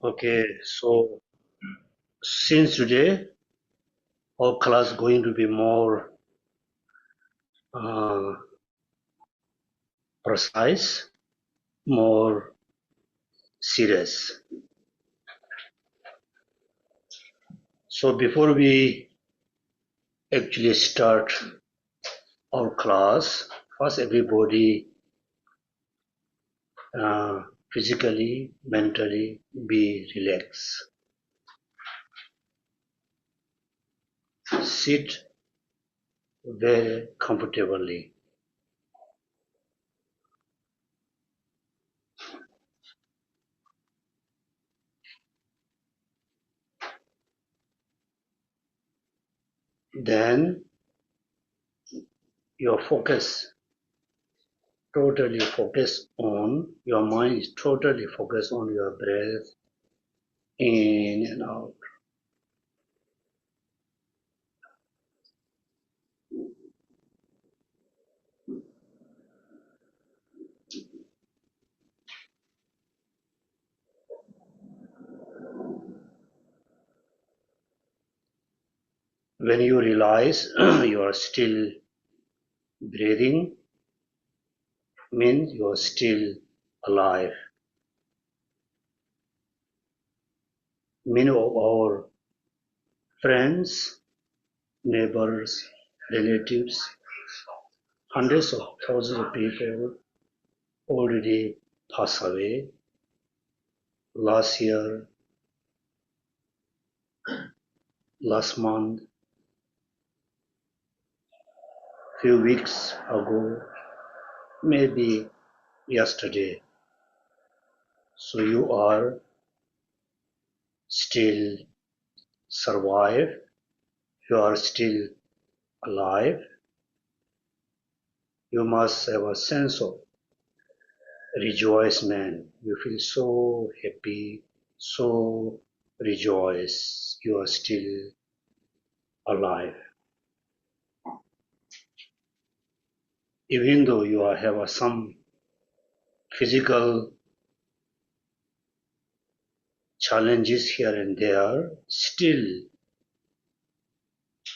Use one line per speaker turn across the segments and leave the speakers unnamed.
Okay, so since today our class is going to be more uh, precise, more serious. So before we actually start our class, first everybody uh, physically, mentally be relaxed. Sit very comfortably. Then your focus totally focus on your mind is totally focused on your breath in and out. When you realize you are still breathing, means you are still alive. Many of our friends, neighbors, relatives, hundreds of thousands of people already passed away last year, last month, few weeks ago, maybe yesterday. So you are still survive, you are still alive. You must have a sense of rejoicement. You feel so happy, so rejoice. You are still alive. Even though you have some physical challenges here and there, still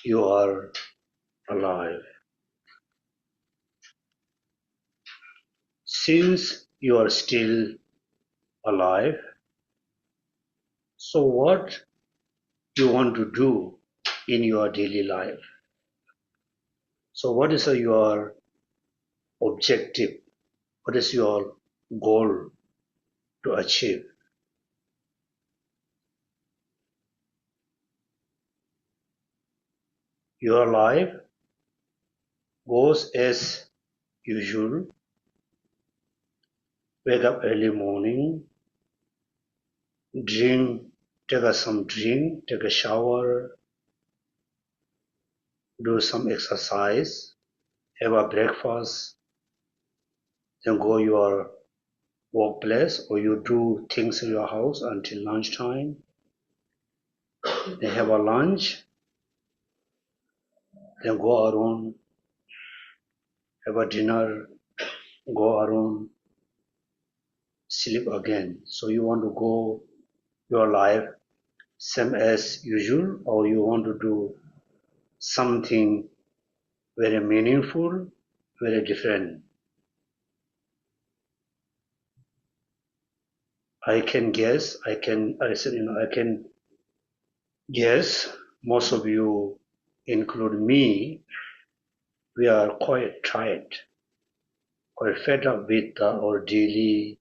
you are alive. Since you are still alive, so what you want to do in your daily life? So what is your objective? What is your goal to achieve? Your life goes as usual. Wake up early morning, drink, some drink, take a shower, do some exercise, have a breakfast, then go your workplace or you do things in your house until lunchtime. Then have a lunch, then go around, have a dinner, go around, sleep again. So you want to go your life same as usual, or you want to do something very meaningful, very different. I can guess, I can guess most of you, include me, we are quite tired, quite fed up with our daily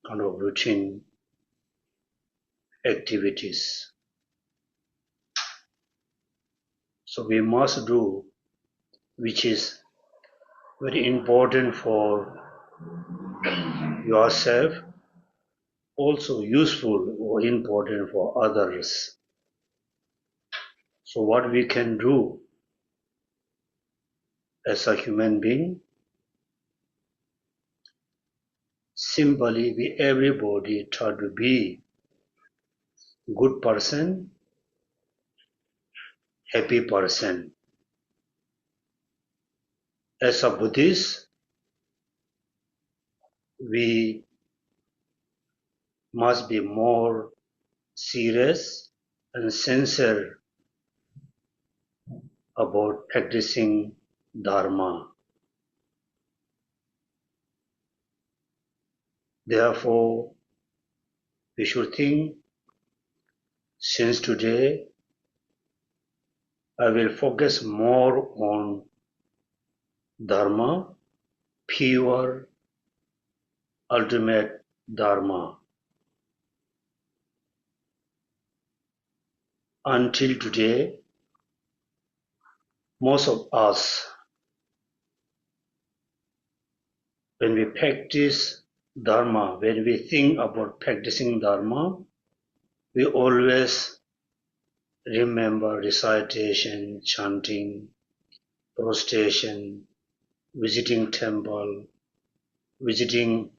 kind of routine activities. So we must do, which is very important for yourself, also useful or important for others. So what we can do as a human being, simply we everybody try to be good person, happy person. As a Buddhist, we must be more serious and sincere about practicing Dharma. Therefore, we should think, since today I will focus more on Dharma, pure, ultimate Dharma. Until today, most of us, when we practice Dharma, when we think about practicing Dharma, we always remember recitation, chanting, prostration, visiting temple, visiting,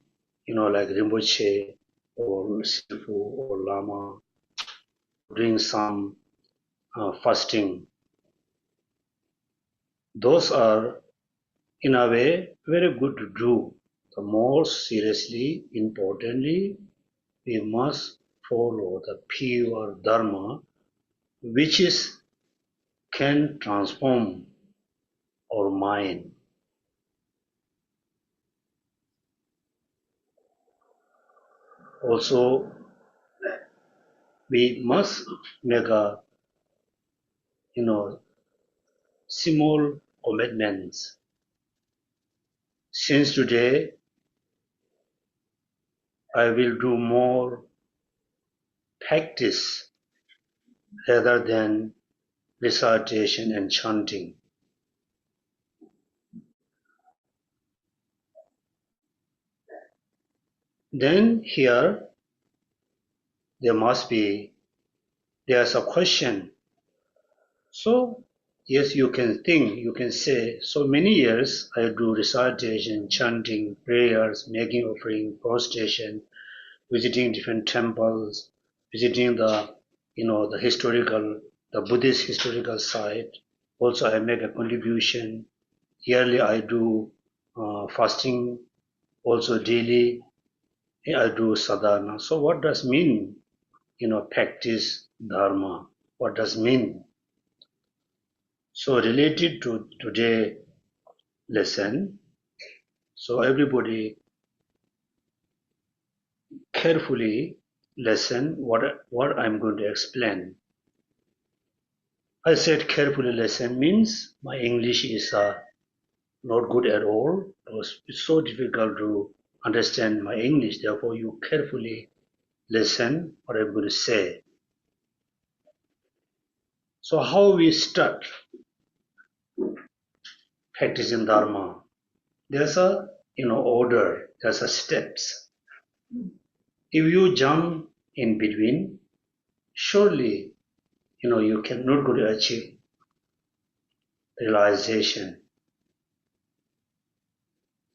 like Rinpoche or Sifu or Lama, doing some fasting. Those are, in a way, very good to do. The more seriously, importantly, we must follow the pure Dharma, which can transform our mind. Also, we must make a, small commitments. Since today, I will do more practice rather than recitation and chanting. Then here, there's a question. So, yes, you can think, you can say, so many years I do recitation, chanting, prayers, making offering, prostration, visiting different temples, visiting the Buddhist historical site. Also, I make a contribution. Yearly, I do fasting. Also, daily, I do sadhana. So, what does mean, practice dharma? What does mean? So, related to today lesson, so everybody carefully listen what I'm going to explain. I said carefully listen means my English is not good at all. It's so difficult to understand my English. Therefore, you carefully listen what I'm going to say. So, how we start practicing Dharma? There's a order. There's a steps. If you jump in between, surely you cannot going to achieve realization.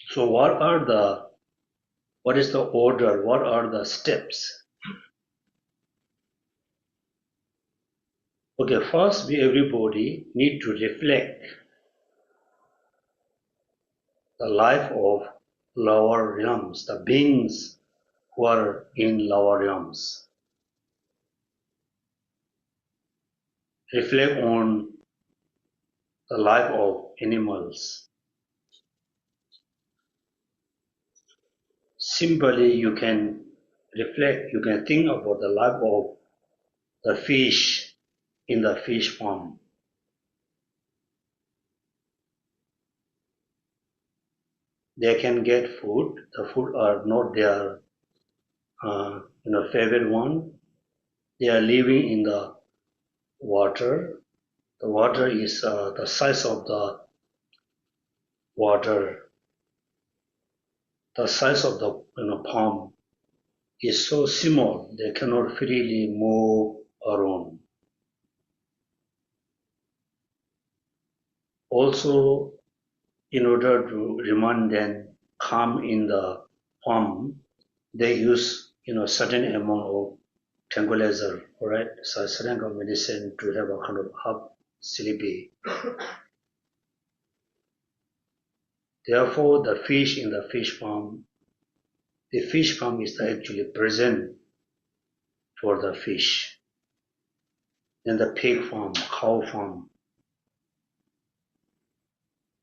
So, what is the order? What are the steps? Okay, first we everybody need to reflect the life of lower realms, the beings who are in lower realms. Reflect on the life of animals. Simply you can reflect, you can think about the life of the fish in the fish farm. They can get food. The food are not their favorite one. They are living in the water. The water is the size of the water. The size of the palm is so small they cannot freely move around. Also, in order to remain them calm in the palm, they use certain amount of tranquilizer, alright, so certain kind of medicine to have a kind of half sleepy. Therefore, the fish in the fish farm is actually present for the fish. Then the pig farm, cow farm.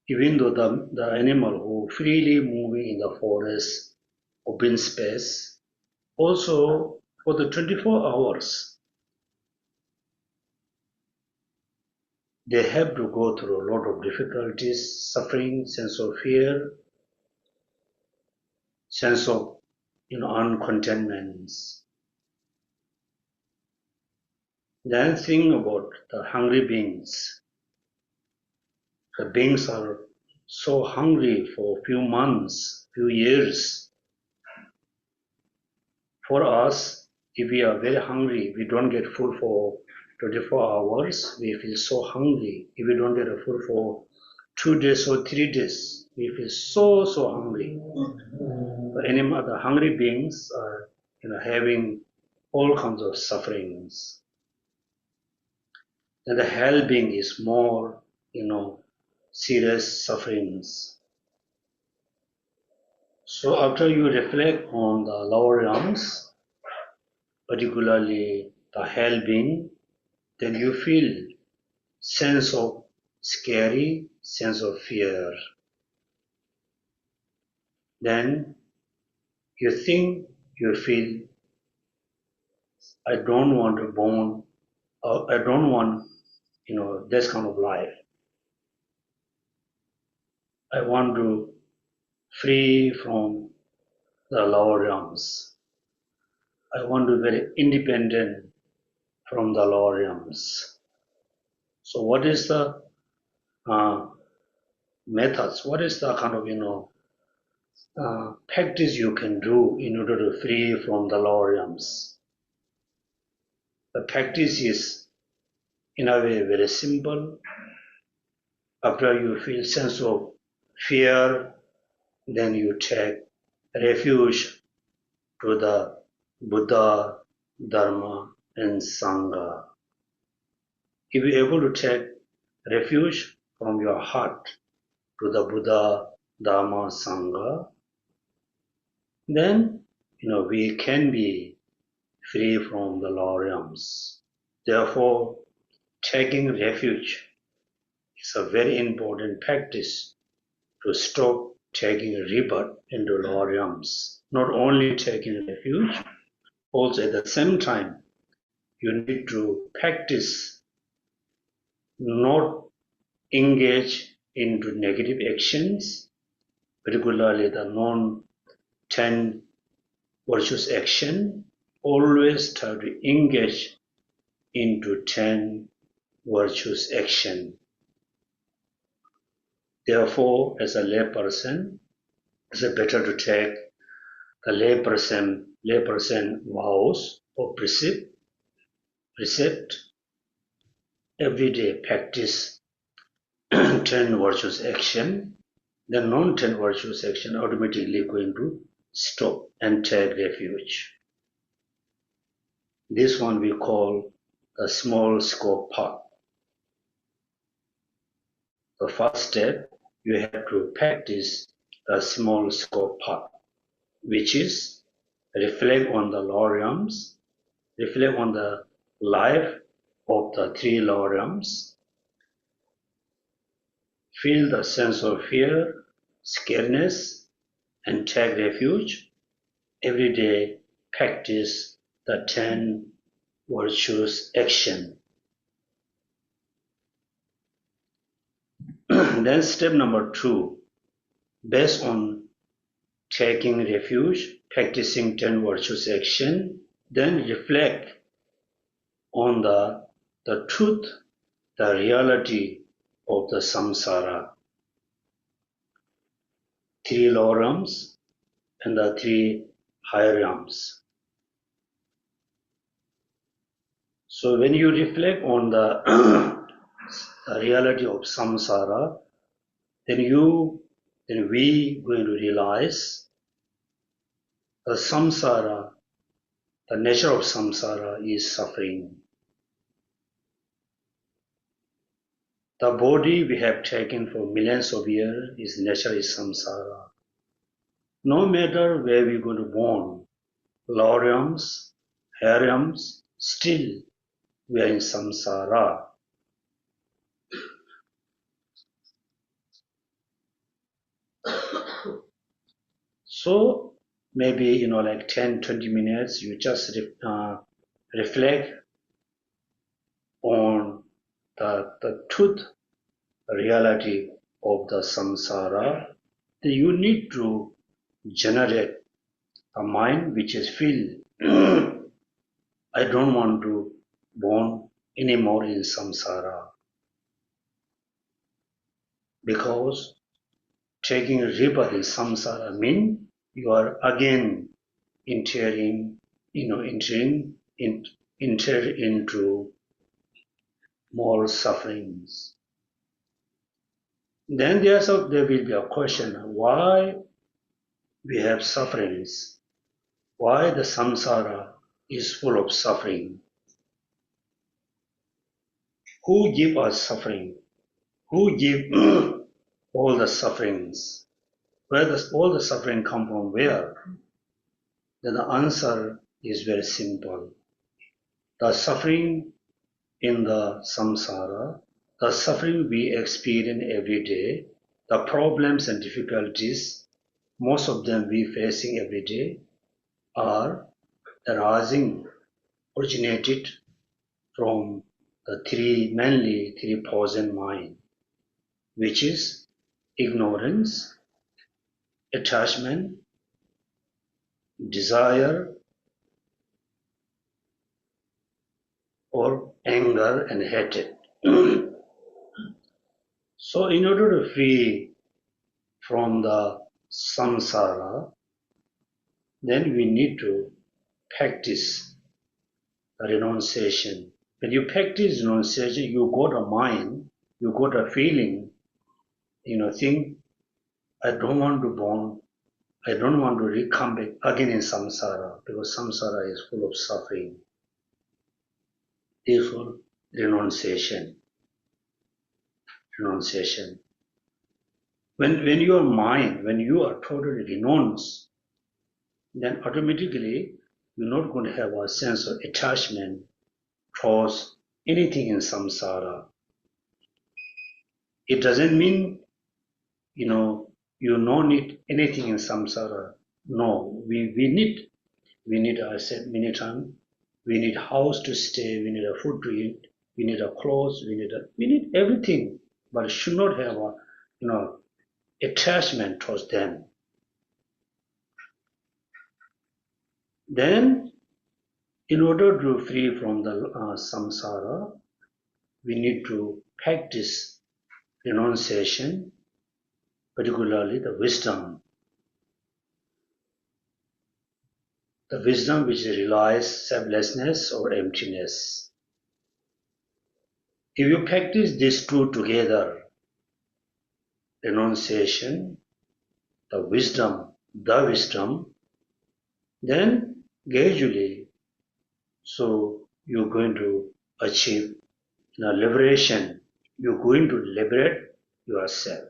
Even though the animal who freely moving in the forest, open space, also for the 24 hours, they have to go through a lot of difficulties, suffering, sense of fear, sense of uncontentment. Then think about the hungry beings. The beings are so hungry for few months, few years. For us, if we are very hungry, we don't get food for 24 hours, we feel so hungry. If we don't get a food for 2 days or 3 days, we feel so hungry. The hungry beings are having all kinds of sufferings. And the hell being is more, serious sufferings. So after you reflect on the lower realms, particularly the hell being, then you feel sense of scary, sense of fear. Then you think, you feel, I don't want to born, or I don't want, this kind of life. I want to free from the lower realms. I want to be very independent from the lower realms. So what is the methods? What is the kind of practice you can do in order to free from the lower realms? The practice is in a way very simple. After you feel sense of fear, then you take refuge to the Buddha, Dharma, and Sangha. If you're able to take refuge from your heart to the Buddha, Dharma, Sangha, then we can be free from the lower realms. Therefore, taking refuge is a very important practice to stop taking rebirth into lower realms. Not only taking refuge, also at the same time, you need to practice not engage into negative actions, particularly the non-10 virtuous action. Always try to engage into 10 virtuous action. Therefore, as a lay person, it's better to take the layperson vows or precept, everyday practice 10 virtuous action, the non-10 virtuous action automatically going to stop and take refuge. This one we call the small scope path. The first step, you have to practice the small scope path, which is reflect on the lower realms, reflect on the life of the 3 lower realms, feel the sense of fear, scaredness, and take refuge. Every day practice the 10 virtuous action. Then step number 2, based on taking refuge, practicing 10 virtuous action, then reflect on the truth, the reality of the samsara. 3 lower realms and the 3 higher realms. So when you reflect on the, the reality of samsara, then we going to realize the samsara, the nature of samsara is suffering. The body we have taken for millions of years, its nature is samsara. No matter where we're going to born, lower realms, higher realms, still we are in samsara. So maybe, like 10, 20 minutes, you just reflect on the truth, reality of the samsara. Then you need to generate a mind which is filled. I don't want to born anymore in samsara, because taking rebirth in samsara means you are again entering, enter into more sufferings. Then there will be a question: why we have sufferings? Why the samsara is full of suffering? Who give us suffering? Who give all the sufferings? Where does all the suffering come from? Where? Then the answer is very simple. The suffering in the samsara, the suffering we experience every day, the problems and difficulties, most of them we facing every day, are originated from the mainly three poison mind, which is ignorance, attachment, desire, or anger and hatred. So in order to free from the samsara, then we need to practice renunciation. When you practice renunciation, you got a mind, you got a feeling, think, I don't want to born, I don't want to come back again in samsara, because samsara is full of suffering. Therefore, renunciation. When your mind, when you are totally renounced, then automatically you're not going to have a sense of attachment towards anything in samsara. It doesn't mean, you don't need anything in samsara. No, we need, I said many times, we need house to stay, we need a food to eat, we need a clothes, we need everything, but it should not have a, attachment towards them. Then, in order to free from the samsara, we need to practice renunciation, particularly the wisdom which relies selflessness or emptiness. If you practice these two together, renunciation, the wisdom, then gradually, so you're going to achieve liberation. You're going to liberate yourself.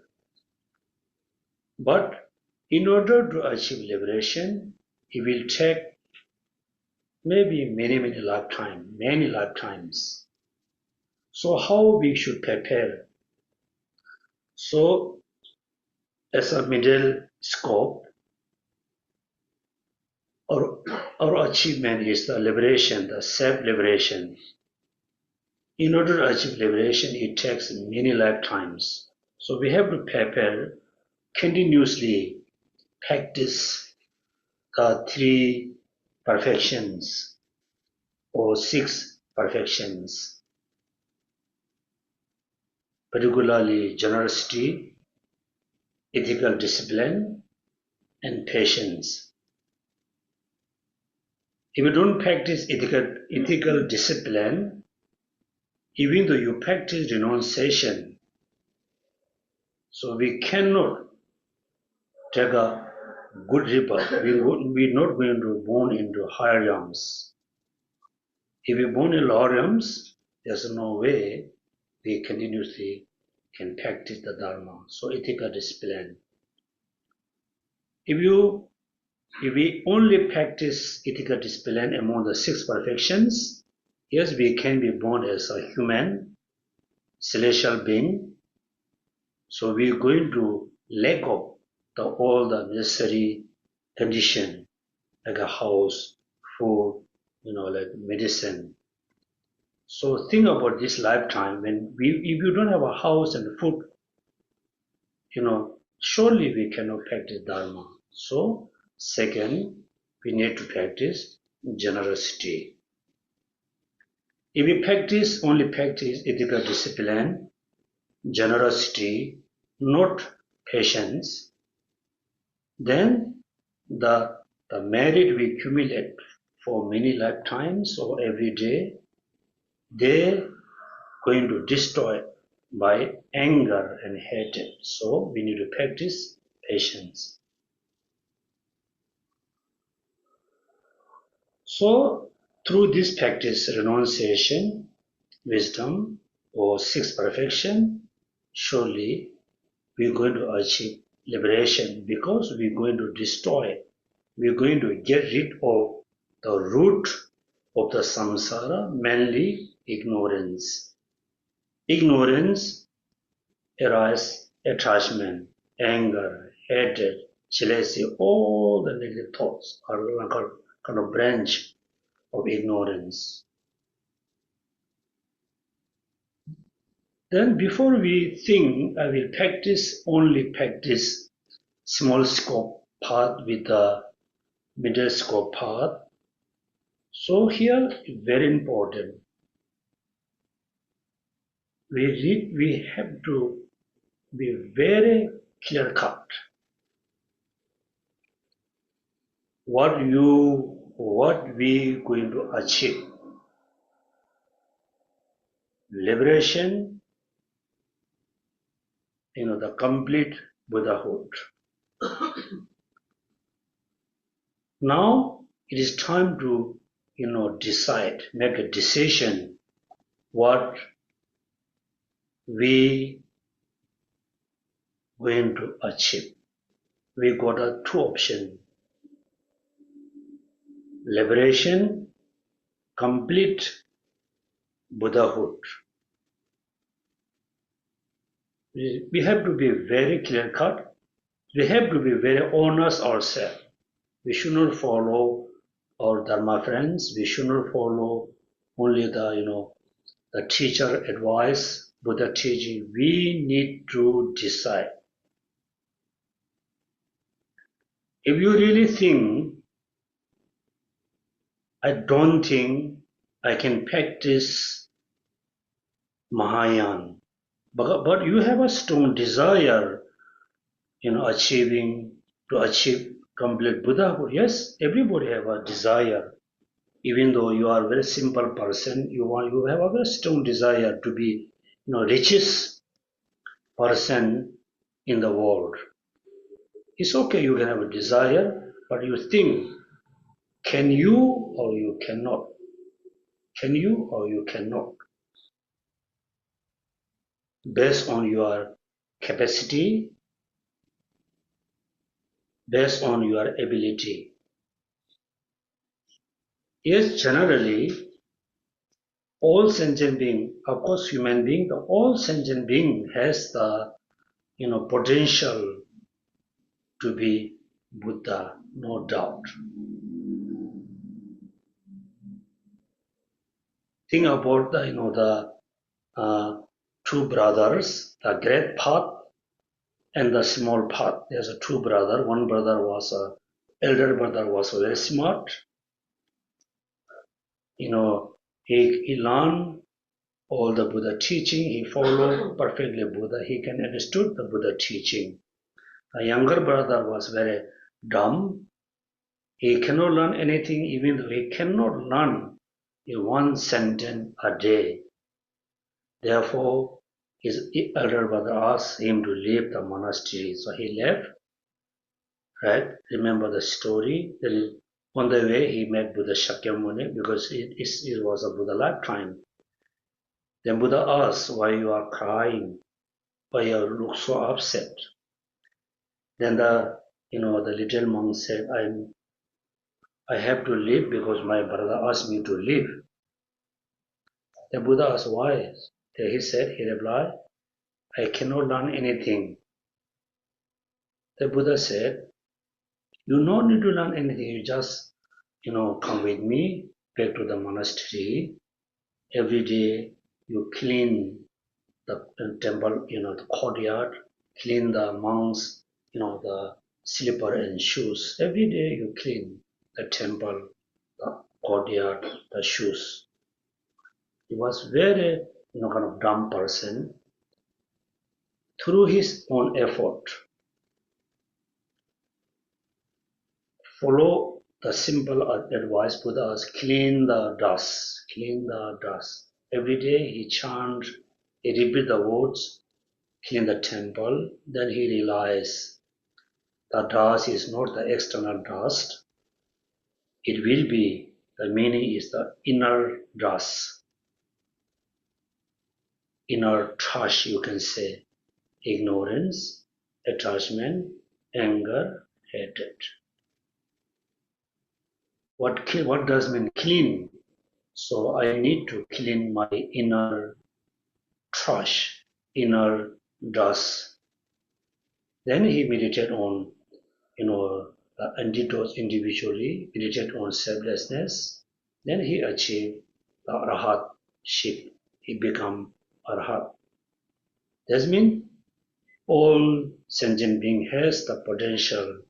But in order to achieve liberation, it will take maybe many lifetimes. So how we should prepare? So as a middle scope, our achievement is the liberation, the self-liberation. In order to achieve liberation, it takes many lifetimes. So we have to prepare, continuously practice the three perfections or six perfections, particularly generosity, ethical discipline, and patience. If you don't practice ethical discipline, even though you practice renunciation, so we cannot take a good rebirth. We're not going to born into higher realms. If we born in lower realms, there's no way we continuously can practice the Dharma. So ethical discipline. If you If we only practice ethical discipline among the six perfections, yes, we can be born as a human, celestial being. So we are going to lack of all the necessary condition, like a house, food, like medicine. So think about this lifetime if you don't have a house and food, surely we cannot practice Dharma. So second, we need to practice generosity. If we only practice ethical discipline, generosity, not patience, then the merit we accumulate for many lifetimes or every day, they're going to destroy by anger and hatred. So we need to practice patience. So through this practice, renunciation, wisdom, or sixth perfection, surely we're going to achieve liberation because we're going to we're going to get rid of the root of the samsara, mainly ignorance. Ignorance arises attachment, anger, hatred, jealousy, all the negative thoughts are kind of branch of ignorance. Then before we think I will only practice small scope path with the middle scope path. So here very important. We have to be very clear cut. What we going to achieve. Liberation, the complete Buddhahood. Now it is time to, decide, make a decision what we going to achieve. We got two options. Liberation, complete Buddhahood. We have to be very clear cut. We have to be very honest ourselves. We should not follow our Dharma friends. We should not follow only the teacher advice, Buddha teaching. We need to decide. If you really think, I don't think I can practice Mahayana, but you have a strong desire, to achieve complete Buddhahood. Yes, everybody have a desire. Even though you are a very simple person, you have a very strong desire to be, richest person in the world. It's okay, you can have a desire, but you think, can you or you cannot? Can you or you cannot? Based on your capacity, based on your ability. Yes, generally, all sentient being, of course, human being, all sentient being has the, potential to be Buddha, no doubt. Think about the two brothers, the great path and the small path. There's a two brother. One brother elder brother was very smart. He learned all the Buddha teaching. He followed perfectly Buddha. He can understood the Buddha teaching. The younger brother was very dumb. He cannot learn anything, even though he cannot learn in one sentence a day. Therefore, his elder brother asked him to leave the monastery. So he left, right? Remember the story? Then on the way, he met Buddha Shakyamuni because it was a Buddha lifetime. Then Buddha asked, why you are crying? Why you look so upset? Then the little monk said, I'm I have to leave because my brother asked me to leave. The Buddha asked why. He replied, I cannot learn anything. The Buddha said, you don't need to learn anything. You just, come with me back to the monastery. Every day you clean the temple, the courtyard, clean the monks, the slipper and shoes. Every day you clean the temple, the courtyard, the shoes. He was very, kind of dumb person. Through his own effort, follow the simple advice Buddha has, clean the dust, clean the dust. Every day he chant, he repeat the words, clean the temple. Then he realized the dust is not the external dust. It will be, the meaning is the inner dust, inner trash, you can say, ignorance, attachment, anger, hatred. What does mean clean? So I need to clean my inner trash, inner dust. Then he meditate on, the antidotes individually, meditate on selflessness. Then he achieved the arhatship. He become arhat. That means all sentient being has the potential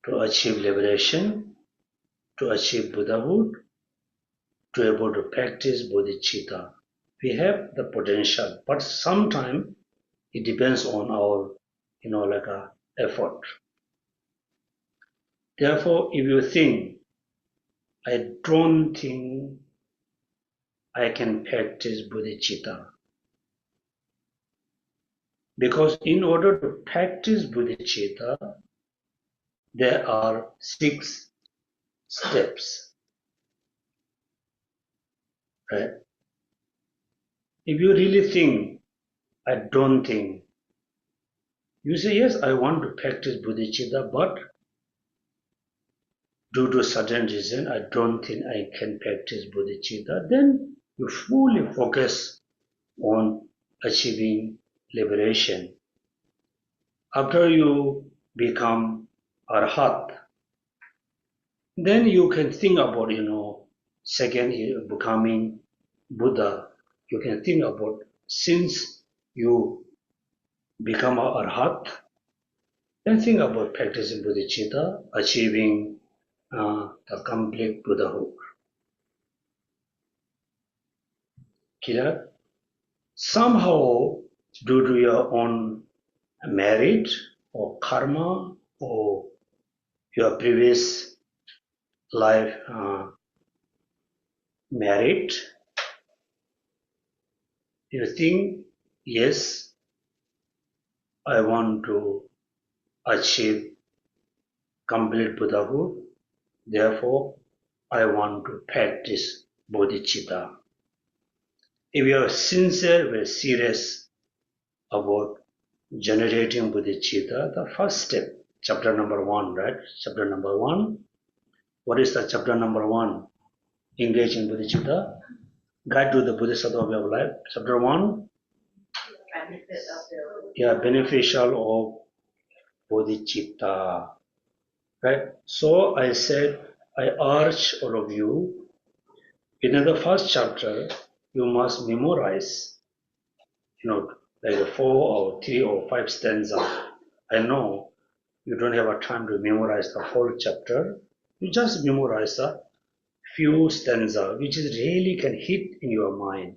to achieve liberation, to achieve Buddhahood, to able to practice bodhicitta. We have the potential, but sometimes it depends on our, effort. Therefore, if you think, I don't think I can practice bodhicitta, because in order to practice bodhicitta, there are 6 steps, right? If you really think, I don't think, you say, yes, I want to practice bodhicitta, but due to certain reason, I don't think I can practice bodhicitta, then you fully focus on achieving liberation. After you become arhat, then you can think about, second, becoming Buddha. You can think about, since you become a arhat, then think about practicing bodhicitta, achieving the complete Buddhahood. Clear? Somehow, due to your own merit or karma or your previous life merit, you think, yes, I want to achieve complete Buddhahood, therefore I want to practice bodhicitta. If you are sincere, very serious about generating bodhicitta, the first step, chapter number 1, right? Chapter number 1. What is the chapter number 1? Engage in bodhicitta. Guide to the Bodhisattva Way of Life. Chapter 1. Beneficial of bodhicitta. Right? So I said, I urge all of you, in the first chapter, you must memorize, like a 4 or 3 or 5 stanza. I know you don't have a time to memorize the whole chapter. You just memorize a few stanza, which is really can hit in your mind.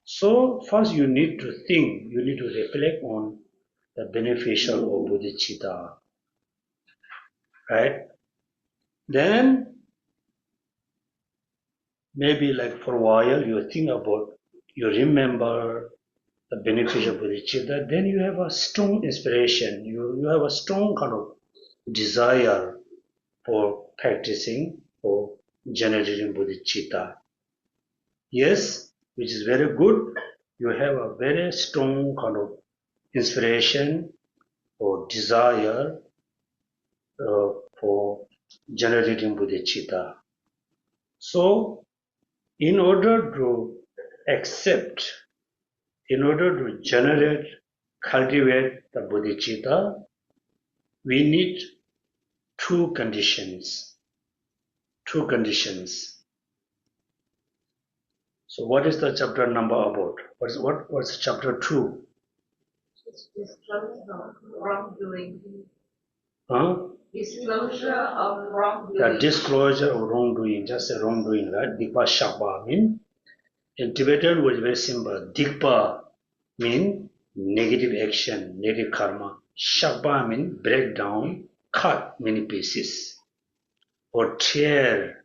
So first you need to think, you need to reflect on the beneficial of bodhicitta, right? Then maybe like for a while you think about, you remember the benefit of bodhicitta, then you have a strong inspiration, you have a strong kind of desire for practicing or generating bodhicitta. Yes, which is very good. You have a very strong kind of inspiration or desire generating bodhicitta. So, in order to accept, in order to generate, cultivate the bodhicitta, we need two conditions. Two conditions. So what is the chapter number about? What's chapter 2?
It's disclosure of wrongdoing.
Huh?
Disclosure of wrongdoing.
The disclosure of wrongdoing, just a wrongdoing, right? Dikpa Shakpa mean. In Tibetan was very simple. Dikpa mean negative action, negative karma. Shakpa mean break down, cut many pieces, or tear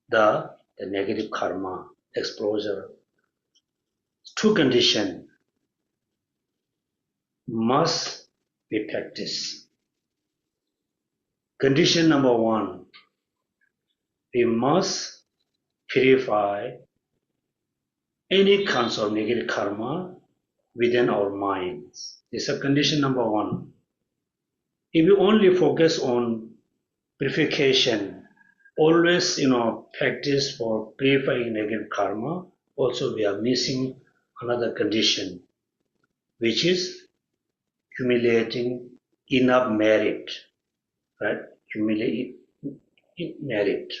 the negative karma, exposure. Two conditions must be practiced. Condition number 1, we must purify any kinds of negative karma within our minds. This is condition number 1. If you only focus on purification, always practice for purifying negative karma, also we are missing another condition, which is accumulating enough merit, right? Accumulate merit.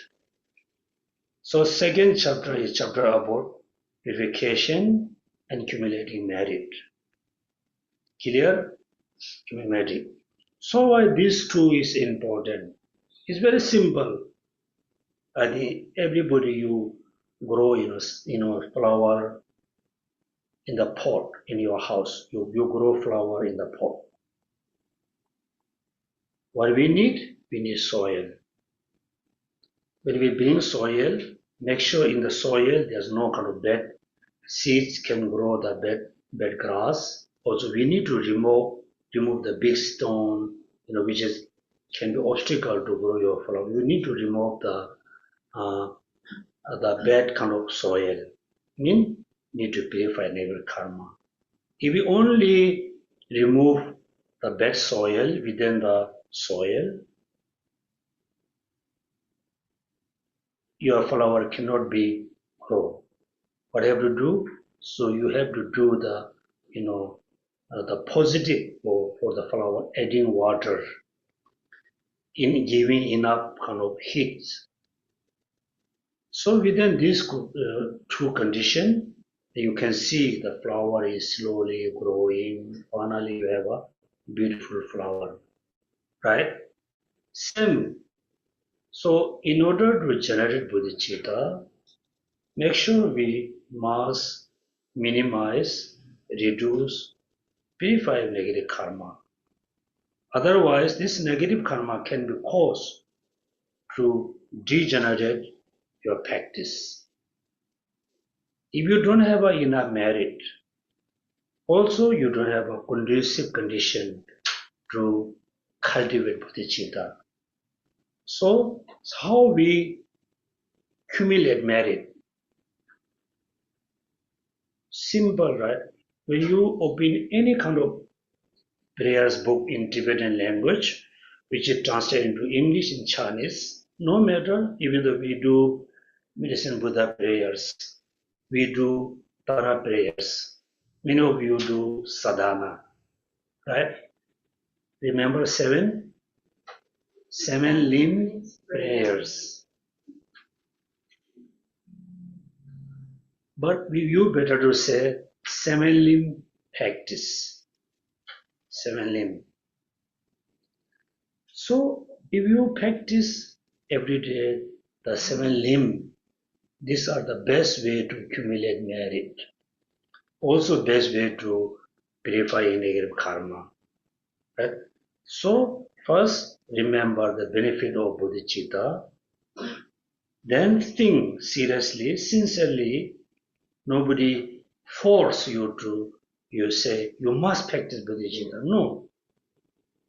So second chapter is chapter about purification and accumulating merit. Clear? Merit. So why these two is important? It's very simple. I think everybody you grow flower in the pot in your house. You grow flower in the pot. What we need soil. When we bring soil, make sure in the soil there's no kind of bad seeds can grow the bad grass. Also, we need to remove the big stone, which can be obstacle to grow your flower. You need to remove the bad kind of soil. Need to purify negative karma. If we only remove the bad soil within the soil, your flower cannot be grow. What you have to do? So you have to do the positive for the flower, adding water, in giving enough kind of heat. So within these two conditions, you can see the flower is slowly growing. Finally, you have a beautiful flower, right? Same. So in order to generate bodhicitta, make sure we must minimize, reduce, purify negative karma. Otherwise, this negative karma can be caused to degenerate your practice. If you don't have enough merit, also you don't have a conducive condition to cultivate bodhicitta. So, how we accumulate merit? Simple, right? When you open any kind of prayers book in Tibetan language, which is translated into English and Chinese, no matter, even though we do medicine Buddha prayers, we do Tara prayers, many of you do sadhana, right? Remember seven limb prayers. But you better to say 7 limb practice. 7 limb. So if you practice every day the 7 limb, these are the best way to accumulate merit. Also best way to purify negative karma. Right? So first remember the benefit of bodhicitta. Then think seriously, sincerely. Nobody force you to, you say, you must practice bodhicitta. No.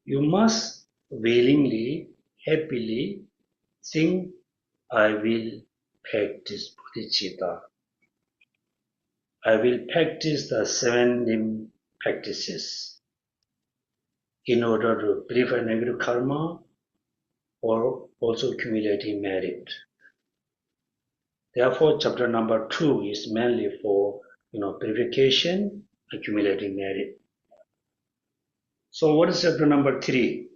You must willingly, happily think, I will practice bodhicitta. I will practice the 7 limb practices in order to purify negative karma, or also accumulating merit. Therefore, chapter number 2 is mainly for purification, accumulating merit. So, what is chapter number 3?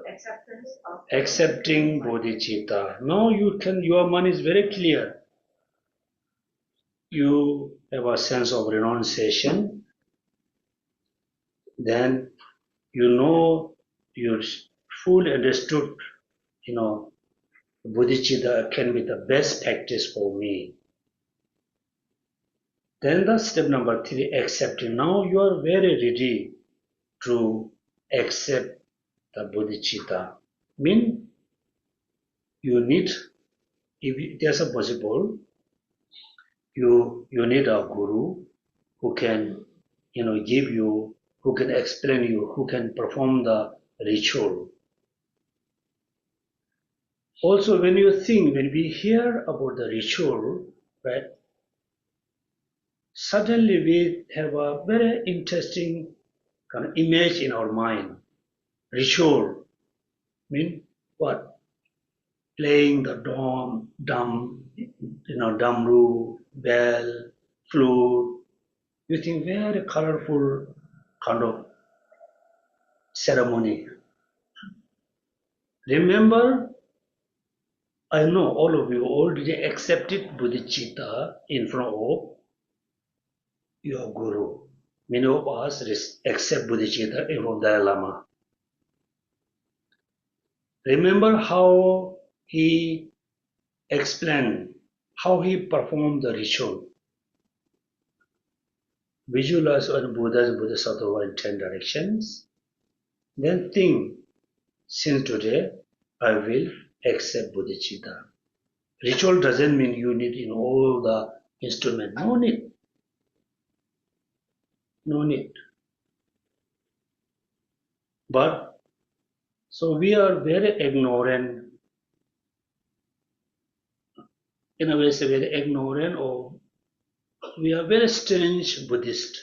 Acceptance of
Accepting bodhicitta. Now your mind is very clear. You have a sense of renunciation. Then you fully understood, bodhicitta can be the best practice for me. Then the step number 3, accepting. Now you are very ready to accept the bodhicitta. Mean you need, if there's a possible, you need a guru who can give you, who can explain you, who can perform the ritual. Also, when we hear about the ritual, right, suddenly we have a very interesting kind of image in our mind. Ritual mean what? Playing the damru, bell, flute, using very colorful kind of ceremony. Remember, I know all of you already accepted bodhicitta in front of your guru. Many of us accept bodhicitta in front of Dalai Lama. Remember how he explained, how he performed the ritual. Visualize on Buddha's Bodhisattva Way in 10 directions. Then think, since today I will accept bodhicitta. Ritual doesn't mean you need all the instrument. No need. No need. But so we are very ignorant. In a way, say very ignorant, or we are very strange Buddhist.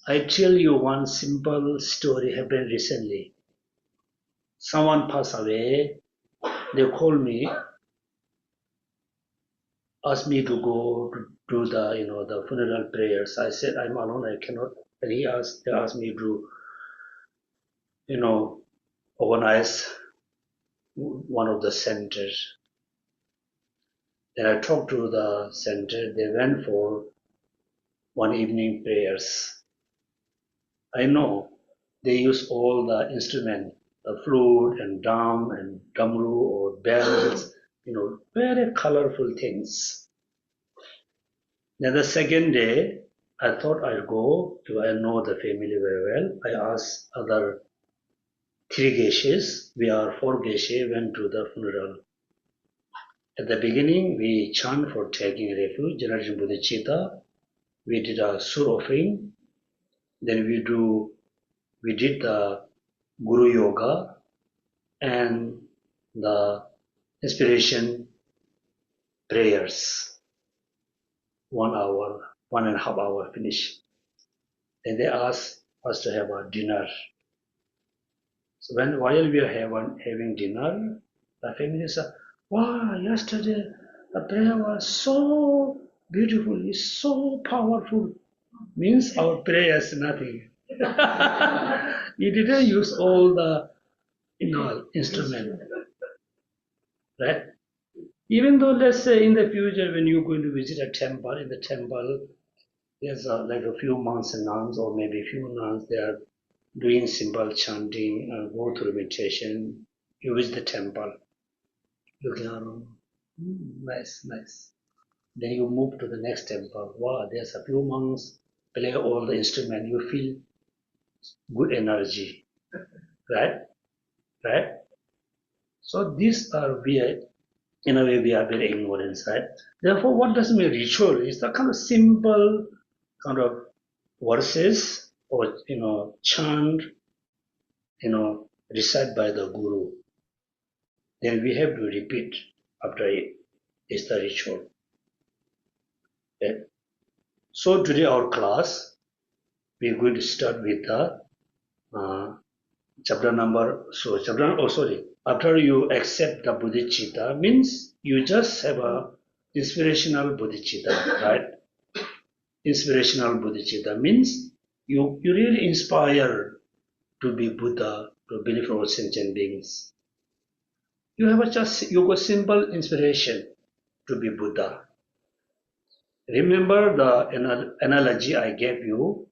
I tell you one simple story happened recently. Someone passed away. They called me, asked me to go to do the funeral prayers. I said I'm alone, I cannot. And they asked me to organize one of the centers. Then I talked to the center. They went for one evening prayers. I know they use all the instruments, the flute and drum and damru or bells, very colorful things. Then the second day, I thought I'd go, if I know the family very well. I asked other 3 Geshes, we are 4 Geshe, went to the funeral. At the beginning, we chant for taking refuge, generating bodhicitta. We did a sur offering. Then we did the Guru Yoga and the inspiration prayers. 1 hour, 1.5 hour finish. Then they asked us to have a dinner. So while we are having dinner, the family said, wow, yesterday the prayer was so beautiful, it's so powerful. Means our prayer is nothing. We didn't use all the instrument. Right? Even though, let's say, in the future, when you're going to visit a temple, in the temple, there's like a few monks and nuns, or maybe a few nuns, they are doing simple chanting and go through meditation. You visit the temple, looking around, nice, nice. Then you move to the next temple. Wow, there's a few monks play all the instruments. You feel good energy, right? Right? So these are in a way, we are very ignorant, right? Therefore, what does mean ritual? It's the kind of simple kind of verses or chant, recite by the guru. Then we have to repeat after it. It's the ritual. Okay? So today our class, we are going to start with the chapter number. After you accept the bodhicitta, means you just have a inspirational bodhicitta, right? Inspirational bodhicitta means you really inspire to be Buddha, to believe in all sentient beings. You got simple inspiration to be Buddha. Remember the analogy I gave you.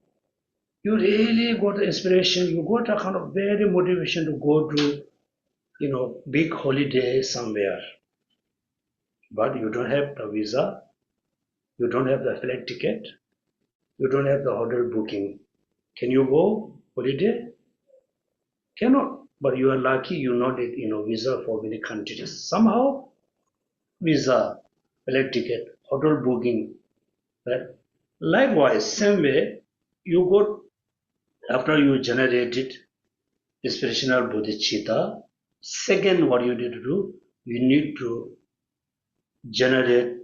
You really got the inspiration. You got a kind of very motivation to go to, big holiday somewhere. But you don't have the visa. You don't have the flight ticket. You don't have the hotel booking. Can you go holiday? Cannot. But you are lucky. You not get visa for many countries. Somehow visa, flight ticket, hotel booking. Right? Likewise, same way, you got after you generated inspirational bodhicitta. Second, what you need to do, you need to generate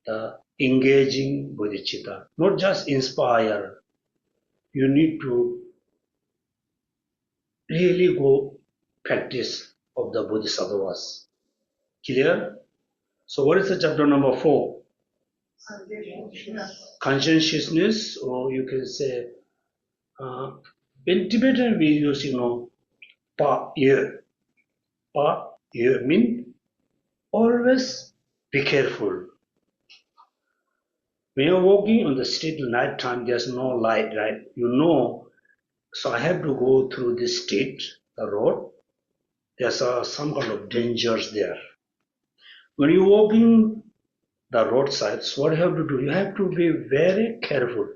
the engaging bodhicitta. Not just inspire. You need to really go practice of the bodhisattvas. Clear? So what is the chapter number 4? Conscientiousness, or you can say, in Tibetan we use, pa year. Pa year mean always be careful. When you're walking on the street at night time, there's no light, right? So I have to go through this street, the road. There's some kind of dangers there. When you're walking the roadsides, what you have to do? You have to be very careful,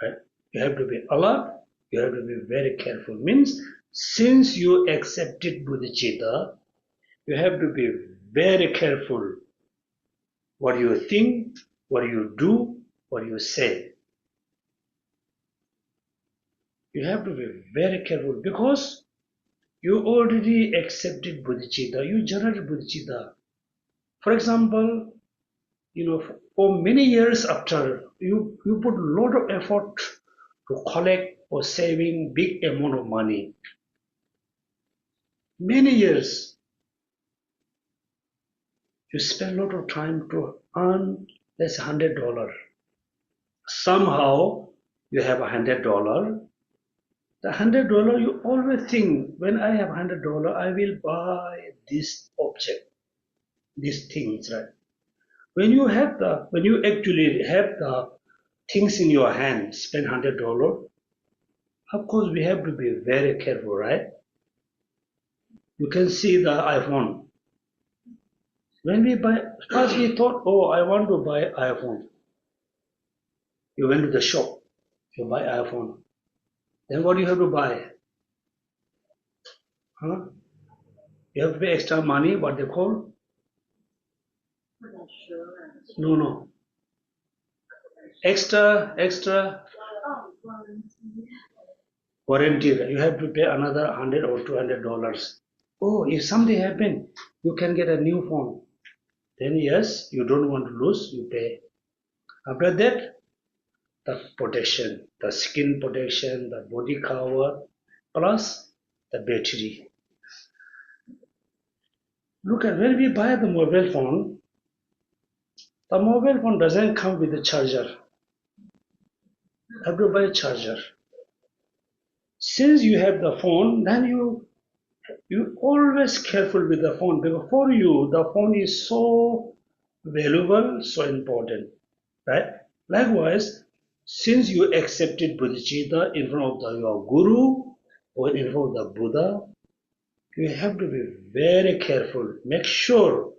right? You have to be alert. You have to be very careful. Means since you accepted bodhicitta, you have to be very careful what you think, what you do, what you say. You have to be very careful because you already accepted bodhicitta. You generated bodhicitta. For example, for many years after, you put a lot of effort to collect or saving big amount of money. Many years, you spend a lot of time to earn, let's say, $100. Somehow, you have $100. The $100, you always think, when I have $100, I will buy this object, these things, right? When you actually have the things in your hand, spend $100, of course we have to be very careful, right? You can see the iPhone. When we buy, first we thought, oh, I want to buy iPhone. You went to the shop, you buy iPhone. Then what do you have to buy? Huh? You have to pay extra money, what they call? No. Extra warranty. You have to pay another $100 or $200. Oh, if something happen, you can get a new phone. Then yes, you don't want to lose, you pay. After that, the protection, the skin protection, the body cover, plus the battery. Look at when we buy the mobile phone doesn't come with a charger. You have to buy a charger. Since you have the phone, then you always careful with the phone, because for you the phone is so valuable, so important, right? Likewise, since you accepted bodhicitta in front of your guru or in front of the Buddha, you have to be very careful. Make sure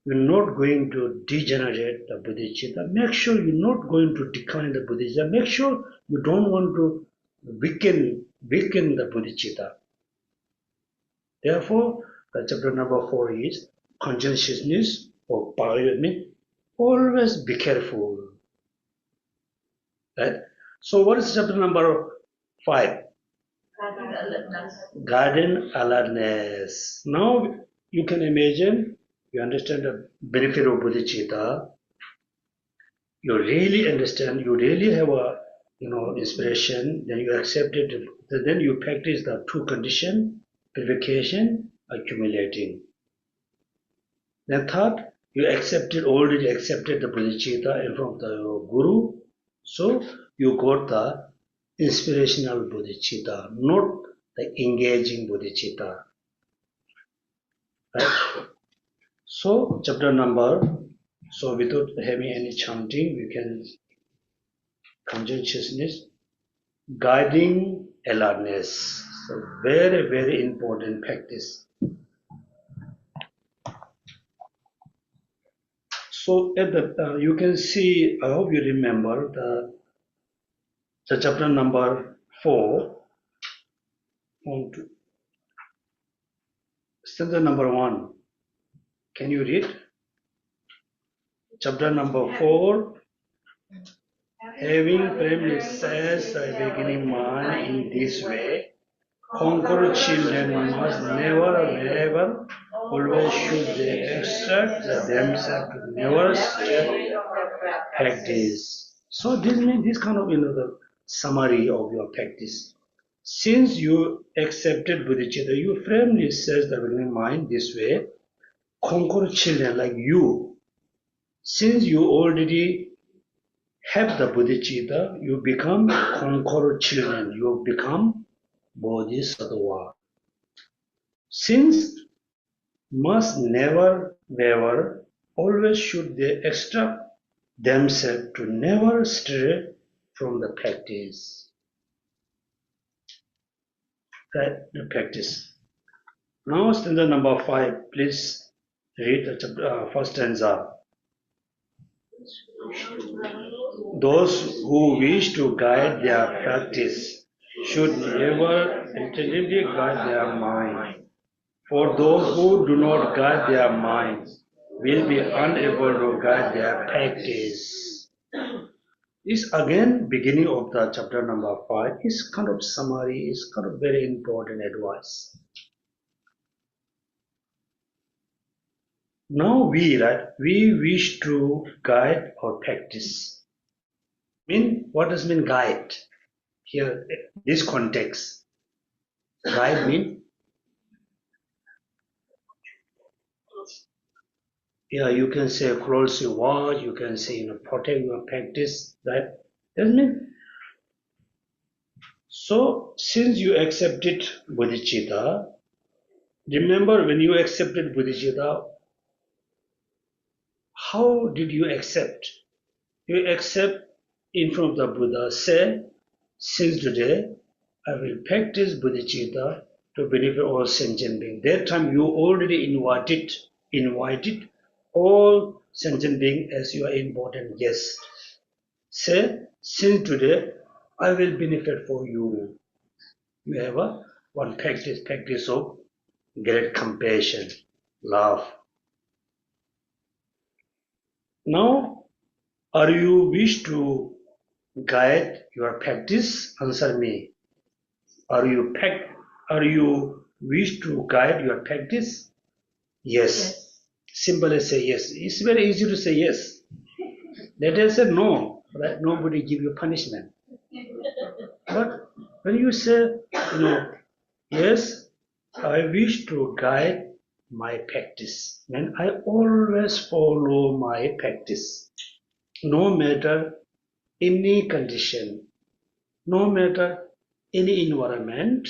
you're not going to degenerate the bodhicitta. Make sure you're not going to decline the bodhicitta. Make sure you don't want to weaken the bodhicitta. Therefore, the chapter number 4 is conscientiousness or power. Always be careful. Right? So what is chapter number 5? Garden alertness. Now you can imagine, you understand the benefit of bodhicitta. You really understand, you really have a inspiration, then you accept it, then you practice the two conditions, purification accumulating. Then third, you already accepted the bodhicitta in front of the guru, so you got the inspirational bodhicitta, not the engaging bodhicitta. Right? So chapter number, so without having any chanting, we can conscientiousness, guiding alertness. So very, very important practice. So at the you can see, I hope you remember the chapter number 4. Stanza number 1. Can you read? Chapter number 4. Having firmly seized the beginning mind in this way, conqueror children must never, ever, always should they extract themselves to never stop practice. So this means this kind of the summary of your practice. Since you accepted bodhicitta, you firmly seized the beginning mind this way, conqueror children like you. Since you already have the bodhicitta, you become conqueror children. You become Bodhisattva. Since must never, never, always should they extract themselves to never stray from the practice. Right, the practice. Now stanza number 5. Please read the first stanza. Those who wish to guide their practice should never attentively guide their mind. For those who do not guide their minds will be unable to guide their practice. This again beginning of the chapter number 5 is kind of summary, is kind of very important advice. Now we wish to guide our practice. What does mean guide? Here, this context. Guide mean, yeah, you can say closely watch, you can say protect your practice, right? That means, so since you accepted bodhicitta, remember when you accepted bodhicitta, how did you accept? You accept in front of the Buddha, say, since today I will practice bodhicitta to benefit all sentient beings. That time you already invited all sentient beings as your important guests. Say, since today I will benefit for you. You have one practice of great compassion, love. Now, are you wish to guide your practice? Answer me. Are you wish to guide your practice? Yes. Simply say yes. It's very easy to say yes. Let us say no. Right? Nobody give you punishment. But when you say, yes, I wish to guide my practice, then I always follow my practice, no matter any condition, no matter any environment.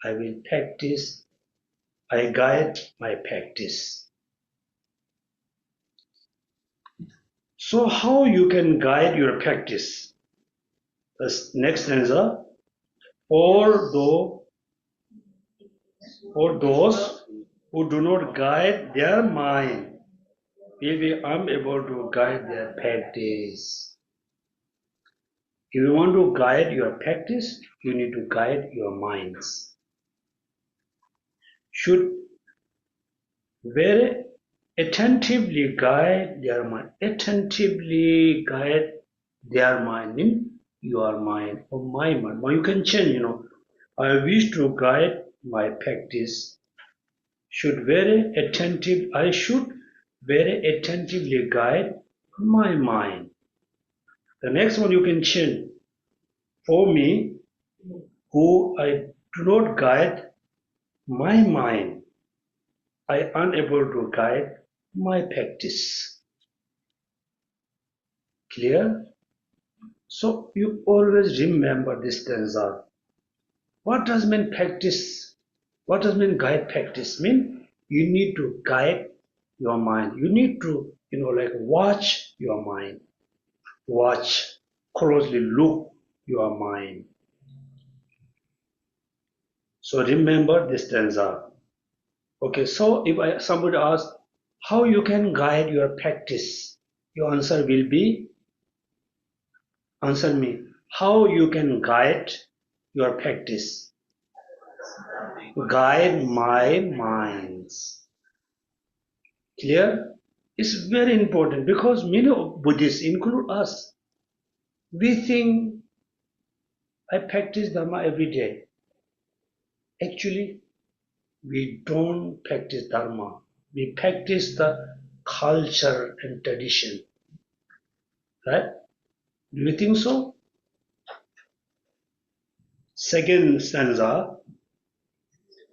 I will practice, I guide my practice. So how you can guide your practice? The next stanza, or those who do not guide their mind will be unable to guide their practice. If you want to guide your practice, you need to guide your minds. Should very attentively guide their mind. Attentively guide their mind in your mind or my mind. Now you can change, I wish to guide my practice. I should very attentively guide my mind. The next one you can change. For me, who I do not guide my mind, I am unable to guide my practice. Clear? So you always remember this stanza. What does mean practice? What does mean guide practice? Mean you need to guide your mind. You need to, watch your mind. Watch, closely look your mind. So remember this stanza. Okay, so if somebody asks how you can guide your practice, your answer will be, answer me, how you can guide your practice. Guide my minds. Clear? It's very important because many of Buddhists, include us, we think I practice Dharma every day. Actually, we don't practice Dharma. We practice the culture and tradition. Right? Do you think so? Second stanza.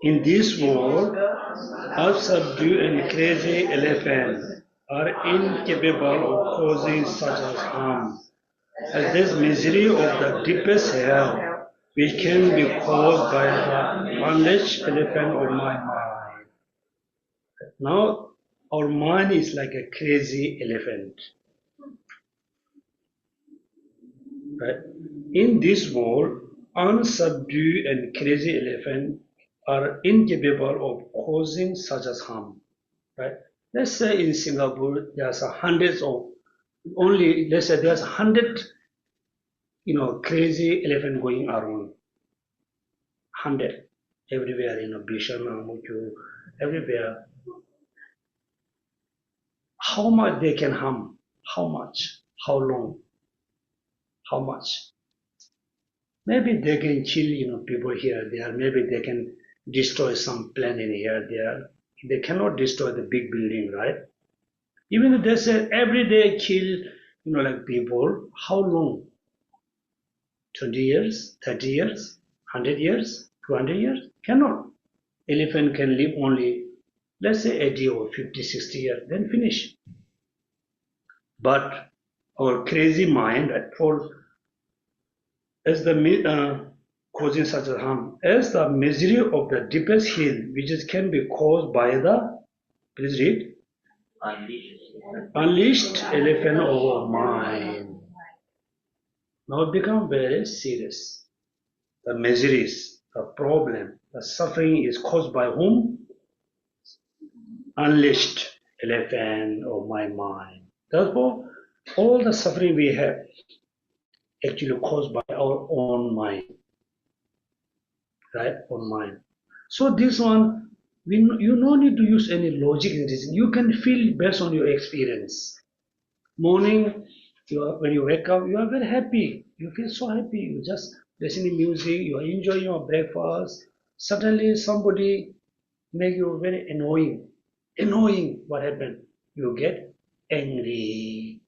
In this world, a subdued and crazy elephant are incapable of causing such as harm as this misery of the deepest hell, which can be caused by the unleashed elephant of my mind. Now, our mind is like a crazy elephant. Right? In this world, unsubdued and crazy elephant are incapable of causing such as harm. Right? Let's say in Singapore, there's hundreds of only. Let's say there's 100, crazy elephant going around. 100 everywhere, Bishan, Muju, everywhere. How much they can harm? How much? How long? How much? Maybe they can kill, people here, there. Maybe they can destroy some planet here, there. They cannot destroy the big building, right? Even if they say every day kill, people, how long? 20 years, 30 years, 100 years, 200 years? Cannot. Elephant can live only, let's say 80 or 50, 60 years, then finish. But our crazy mind, for as the causing such a harm, as the misery of the deepest hill, which can be caused by the, please read, unleashed elephant of mind. Now it becomes very serious. The miseries, the problem, the suffering is caused by whom? Unleashed elephant of my mind. Therefore, all the suffering we have actually caused by our own mind, right? Own mind. So this one, you no need to use any logic in this. You can feel based on your experience. Morning, when you wake up, you are very happy. You feel so happy. You just listening music. You are enjoying your breakfast. Suddenly, somebody make you very annoying. Annoying. What happened? You get angry,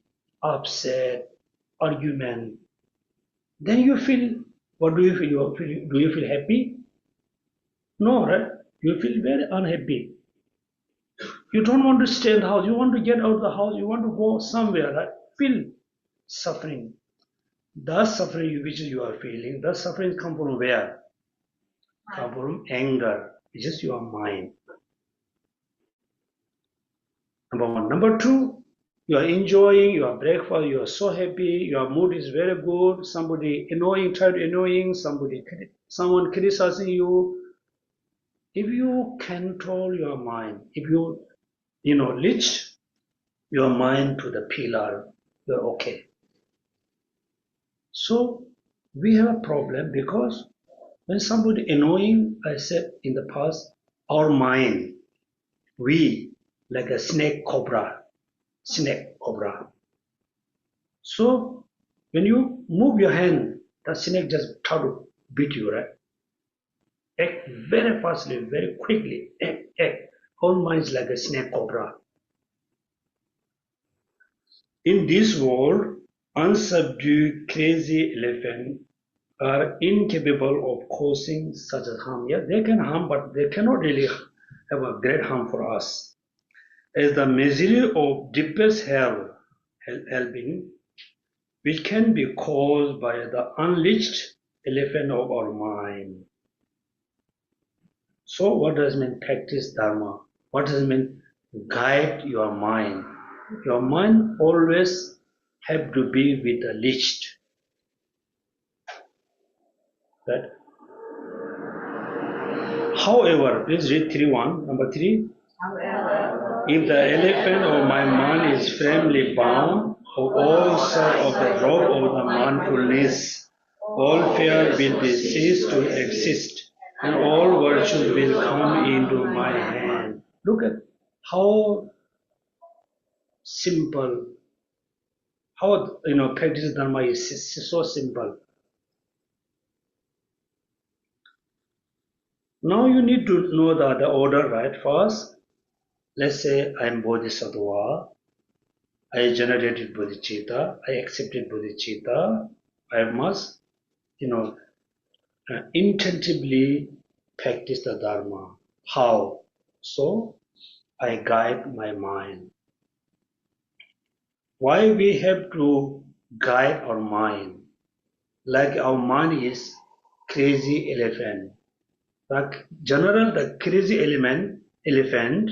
upset, argument. Then you feel. What do you feel? Do you feel happy? No, right? You feel very unhappy. You don't want to stay in the house. You want to get out of the house. You want to go somewhere, right? Feel suffering. The suffering which you are feeling, the suffering come from where? Come from anger, which is your mind. Number one. Number two, you are enjoying your breakfast. You are so happy. Your mood is very good. Somebody annoying, try to annoying. Someone criticizing you. If you control your mind, if you reach your mind to the pillar, you're okay. So we have a problem because when somebody annoying, I said in the past, our mind, we like a snake cobra. So when you move your hand, the snake just try to beat you, right? Act very fastly, very quickly. Act. Our mind is like a snake cobra. In this world, unsubdued crazy elephants are incapable of causing such a harm. Yeah, they can harm, but they cannot really have a great harm for us. As the misery of deepest hell, helping, which can be caused by the unleashed elephant of our mind. So what does it mean practice Dharma? What does it mean guide your mind? Your mind always have to be with the least. Right? However, please read 3.1, number 3.
However,
If the elephant of my mind is firmly bound of all sort of the rope of the mindfulness, all fear will be ceased to exist, and all virtues will come into my hand. Look at how simple, how practice Dharma is so simple. Now you need to know the order, right? First, let's say I am Bodhisattva. I generated bodhicitta, I accepted bodhicitta, I must, intentively practice the Dharma. How? So, I guide my mind. Why we have to guide our mind? Like our mind is crazy elephant. Like general, the crazy elephant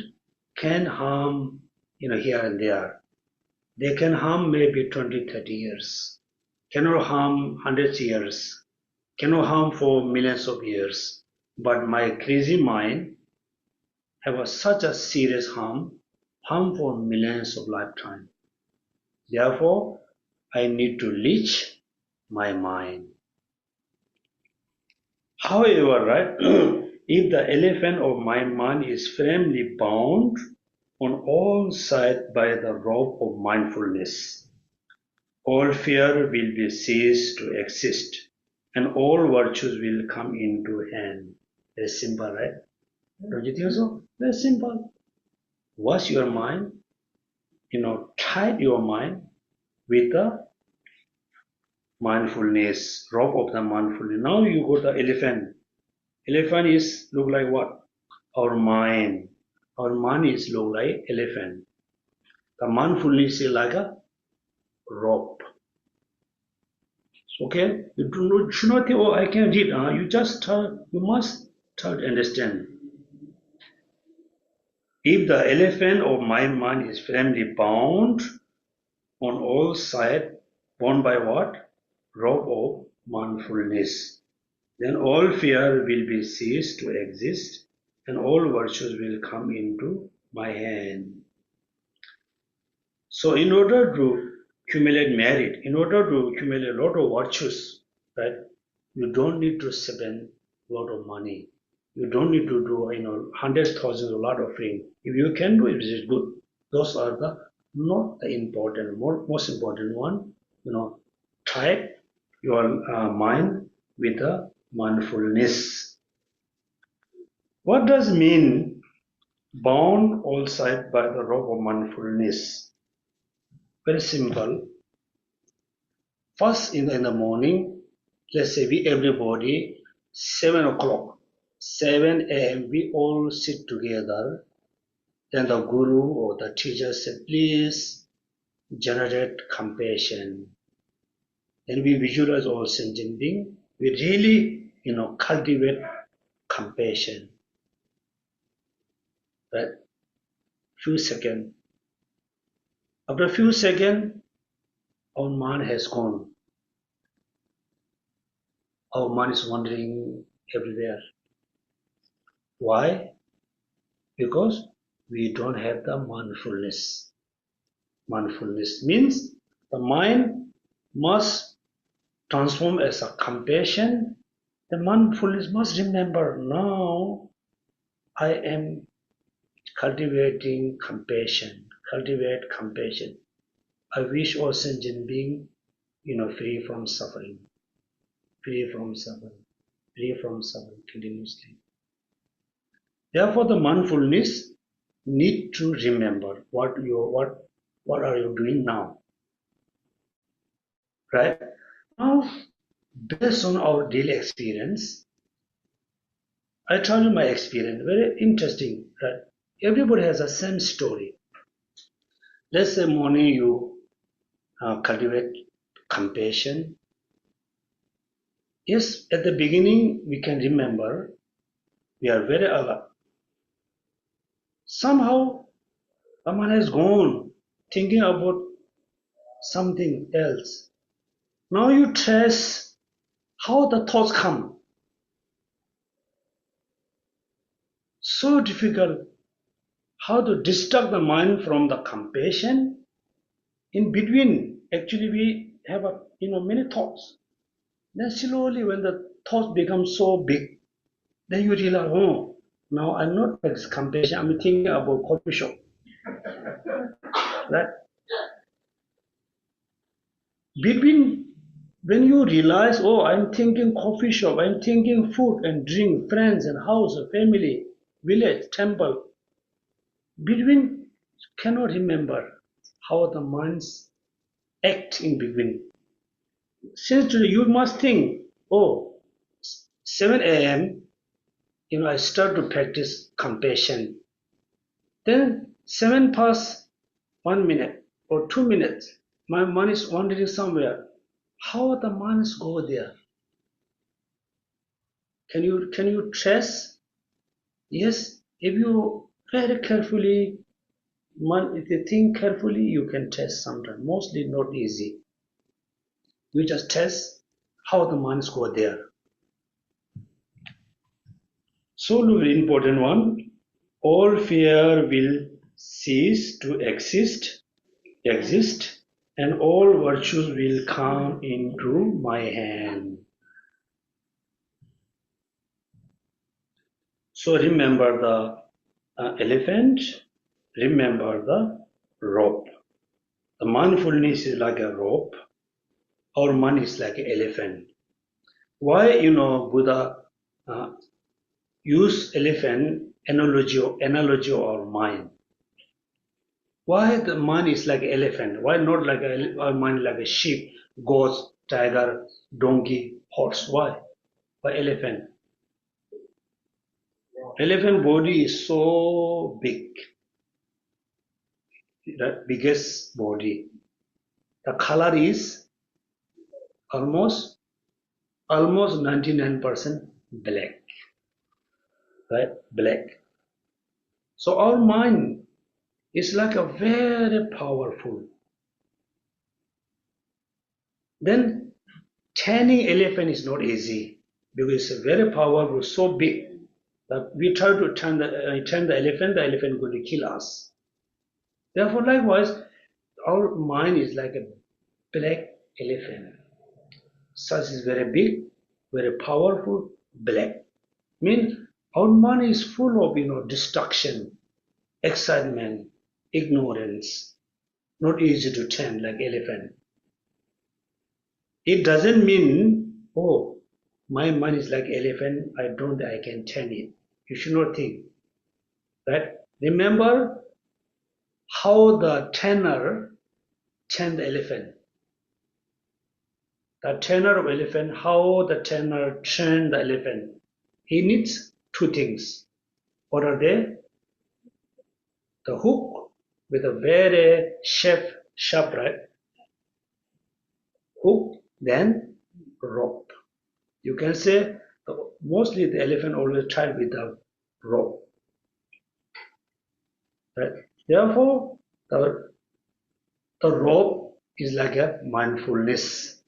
can harm, here and there. They can harm maybe 20, 30 years, cannot harm hundreds of years, cannot harm for millions of years. But my crazy mind have such a serious harm for millions of lifetime. Therefore, I need to leech my mind. However, right, if the elephant of my mind is firmly bound on all sides by the rope of mindfulness, all fear will be ceased to exist, and all virtues will come into hand. Very simple, right? Don't you think so? Very simple. Wash your mind, tight your mind with the mindfulness, rope of the mindfulness. Now you go to the elephant. Elephant is look like what? Our mind. Our mind is look like elephant. The mindfulness is like a rope. Okay, should not think, oh, I can read. You must try to understand. If the elephant of my mind is firmly bound on all sides, bound by what? Rope of mindfulness, then all fear will be ceased to exist, and all virtues will come into my hand. So in order to accumulate merit, in order to accumulate a lot of virtues, right, you don't need to spend a lot of money. You don't need to do, hundreds, thousands, a lot of things. If you can do it, it is good. Those are the not the important, most important one. Try your mind with the mindfulness. What does mean bound all side by the rope of mindfulness? Very simple. First in the morning, let's say everybody, 7 o'clock, 7 a.m., we all sit together. Then the guru or the teacher said, please generate compassion. Then we visualize all sentient beings. We really, cultivate compassion. Right? Few seconds. After a few seconds, our mind has gone. Our mind is wandering everywhere. Why? Because we don't have the mindfulness. Mindfulness means the mind must transform as a compassion. The mindfulness must remember now I am cultivating compassion. Cultivate compassion. I wish all sentient being, free from suffering. Free from suffering. Free from suffering continuously. Therefore, the mindfulness need to remember what are you doing now, right? Now, based on our daily experience, I tell you my experience, very interesting, right? Everybody has the same story. Let's say morning you cultivate compassion. Yes, at the beginning we can remember we are very alert. Somehow a man has gone thinking about something else. Now you trace how the thoughts come. So difficult how to distract the mind from the compassion. In between, actually we have many thoughts. Then slowly when the thoughts become so big, then you realize, oh, now I'm not practicing compassion, I'm thinking about coffee shop. Right? Between when you realize, oh, I'm thinking coffee shop, I'm thinking food and drink, friends and house, family, village, temple. Between cannot remember how the minds act in between. Since today you must think, oh, 7 a.m. I start to practice compassion. Then 7 past 1 minute or 2 minutes, my mind is wandering somewhere. How the minds go there? Can you trace? Yes, if you very carefully, if you think carefully, you can test sometimes. Mostly not easy. You just test how the minds go there. So very important one. All fear will cease to exist, and all virtues will come into my hand. So remember the elephant, remember the rope. The mindfulness is like a rope, our mind is like an elephant. Why Buddha uh, use elephant analogy of our mind? Why the mind is like an elephant? Why not like our mind like a sheep, goat, tiger, donkey, horse? Why? Why elephant? Elephant body is so big, the biggest body. The color is almost 99% black, right? Black. So our mind is like a very powerful. Then taming elephant is not easy because it's very powerful, so big that we try to turn the elephant going to kill us. Therefore, likewise, our mind is like a black elephant. Such is very big, very powerful, black. Means our mind is full of destruction, excitement, ignorance, not easy to tame like elephant. It doesn't mean, oh, my mind is like elephant, I can tame it. You should not think. Right? Remember how the tanner tamed the elephant. The tamer of elephant, how the tamer trained the elephant. He needs two things. What are they? The hook with a very sharp, right? Hook, then rope. You can say mostly the elephant always tied with a rope. Right? Therefore, the rope is like a mindfulness.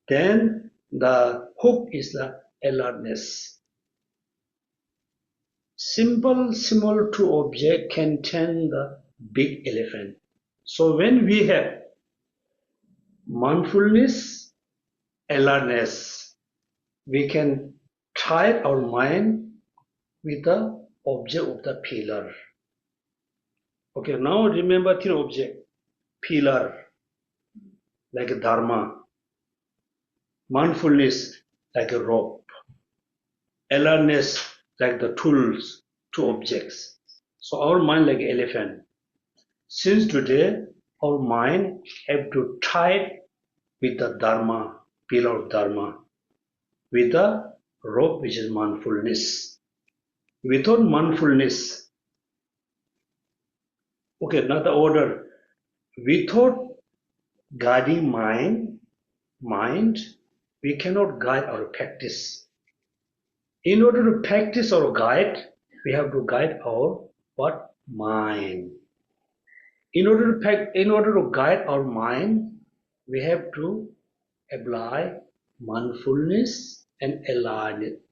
Then the hook is the alertness. Simple similar to object can tame the big elephant. So when we have mindfulness, alertness, we can tie our mind with the object of the pillar. Okay, now remember three object. Pillar, like a dharma. Mindfulness, like a rope. Alertness, like the tools, two objects. So our mind like an elephant. Since today, our mind have to tie with the dharma, pillar of dharma, with the rope which is mindfulness. Without mindfulness, okay, not the order. Without guiding mind, we cannot guide our practice. In order to practice or guide, we have to guide our what? Mind. In order to guide our mind, we have to apply mindfulness and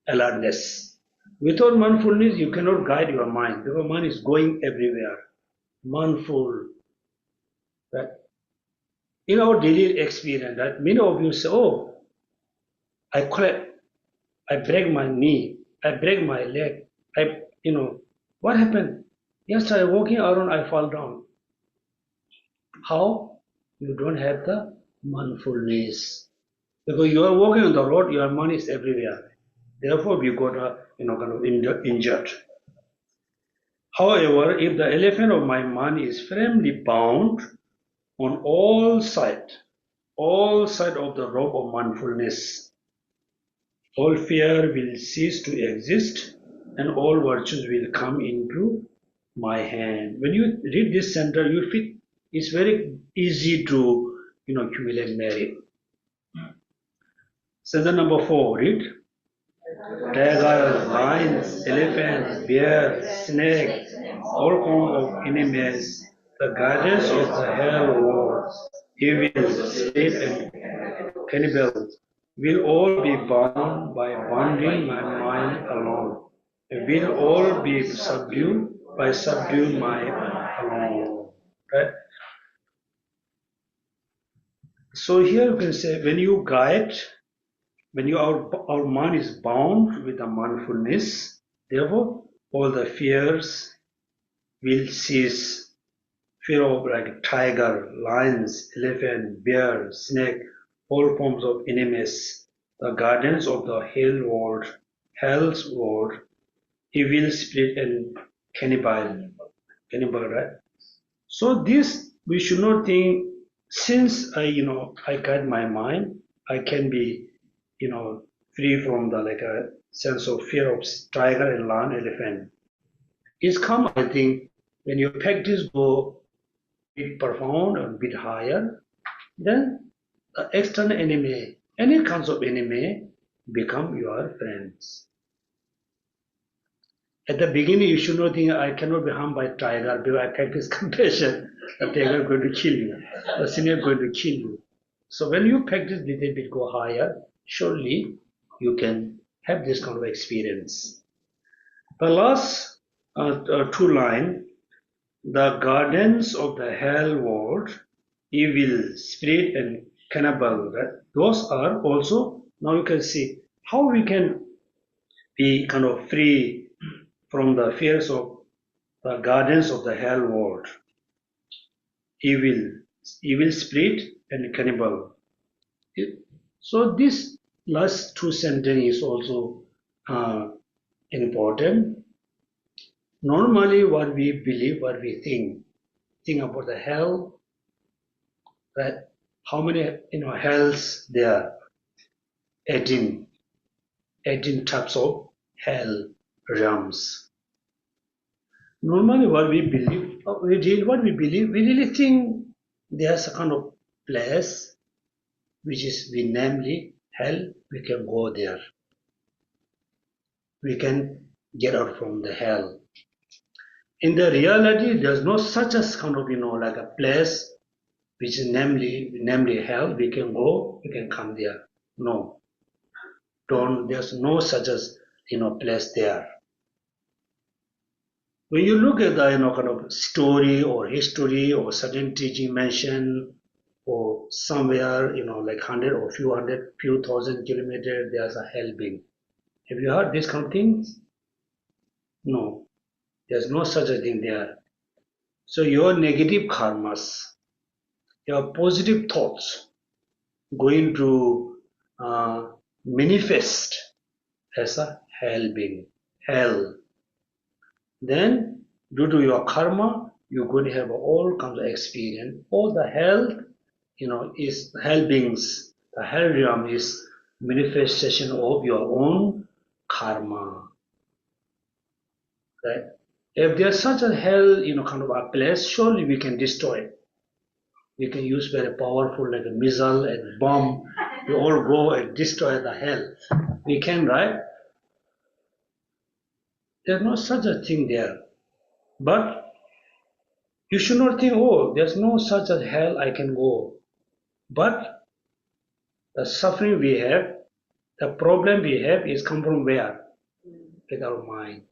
alertness. Without mindfulness, you cannot guide your mind. Your mind is going everywhere. Mindful. That in our daily experience, that many of you say, "Oh, I collapse. I break my knee. I break my leg. What happened? Yesterday walking around, I fall down." How? You don't have the mindfulness. Because you are walking on the road, your mind is everywhere. Therefore, you got kind of injured. However, if the elephant of my mind is firmly bound on all sides of the rope of mindfulness, all fear will cease to exist and all virtues will come into my hand. When you read this center, you feel it's very easy to accumulate merit. Sentence number 4, read. Tiger, lions, elephants, bears, snakes, all forms of enemies, the guardians of the hell world, evil, spirit, and cannibals, will all be bound by binding my mind alone. Will all be subdued by subduing my alone. Right? So here you can say, when you guide, our mind is bound with the mindfulness, therefore all the fears will cease. Fear of like tiger, lions, elephant, bear, snake, all forms of enemies, the guardians of the hell's world, evil spirit and cannibal, right? So this we should not think, since I guide my mind, I can be free from the like a sense of fear of tiger and lion, elephant. It's come, I think, when your practice go a bit profound or a bit higher, then the external enemy, any kinds of enemy, become your friends. At the beginning, you should not think, I cannot be harmed by tiger because I practice compassion. The tiger is going to kill you. The snake is going to kill you. So when you practice little bit, go higher, surely you can have this kind of experience. The last two lines, the gardens of the hell world, evil, spirit, and cannibal, right? Those are also, now you can see how we can be kind of free from the fears of the gardens of the hell world, evil spirit, and cannibal. So this last two sentences is also important. Normally, what we believe, what we think about the hell, right? How many hells there are? 18 types of hell realms. Normally, what we believe, we really think there's a kind of place which is namely hell. We can go there. We can get out from the hell. In the reality, there's no such a kind of like a place which is namely hell. We can go, we can come there. No, there's no such as place there. When you look at the kind of story or history or certain teaching mention or somewhere like 100 or few thousand kilometers, there's a hell being. Have you heard these kind of things? No, there's no such a thing there. So your negative karmas, your positive thoughts going to manifest as a hell being, hell. Then, due to your karma, you're going to have all kinds of experience. All the hell, is hell beings. The hell realm is manifestation of your own karma. Right? If there's such a hell, kind of a place, surely we can destroy it. We can use very powerful, like a missile and bomb. We all go and destroy the hell. We can, right? There's no such a thing there. But you should not think, oh, there's no such a hell I can go. But the suffering we have, the problem we have is come from where? With our mind.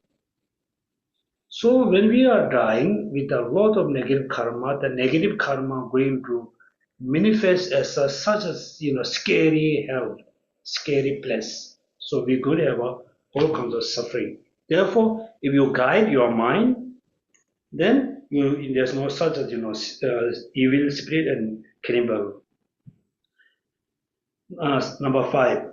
So when we are dying with a lot of negative karma, the negative karma going to manifest as such as scary hell, scary place. So we're going to have all kinds of suffering. Therefore, if you guide your mind, then there's no such as evil spirit and cannibal. Number 5.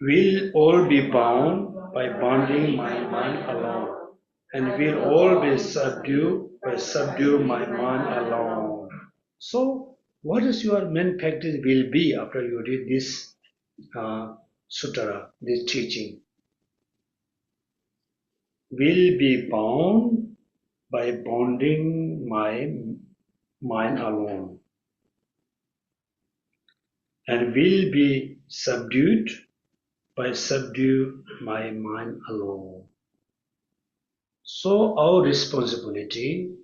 We'll all be bound by bonding my mind alone, and we'll all be subdued by subdue my mind alone. So, what is your main practice will be after you read this sutra, this teaching? Will be bound by bonding my mind alone, and will be subdued by subdue my mind alone. So our responsibility,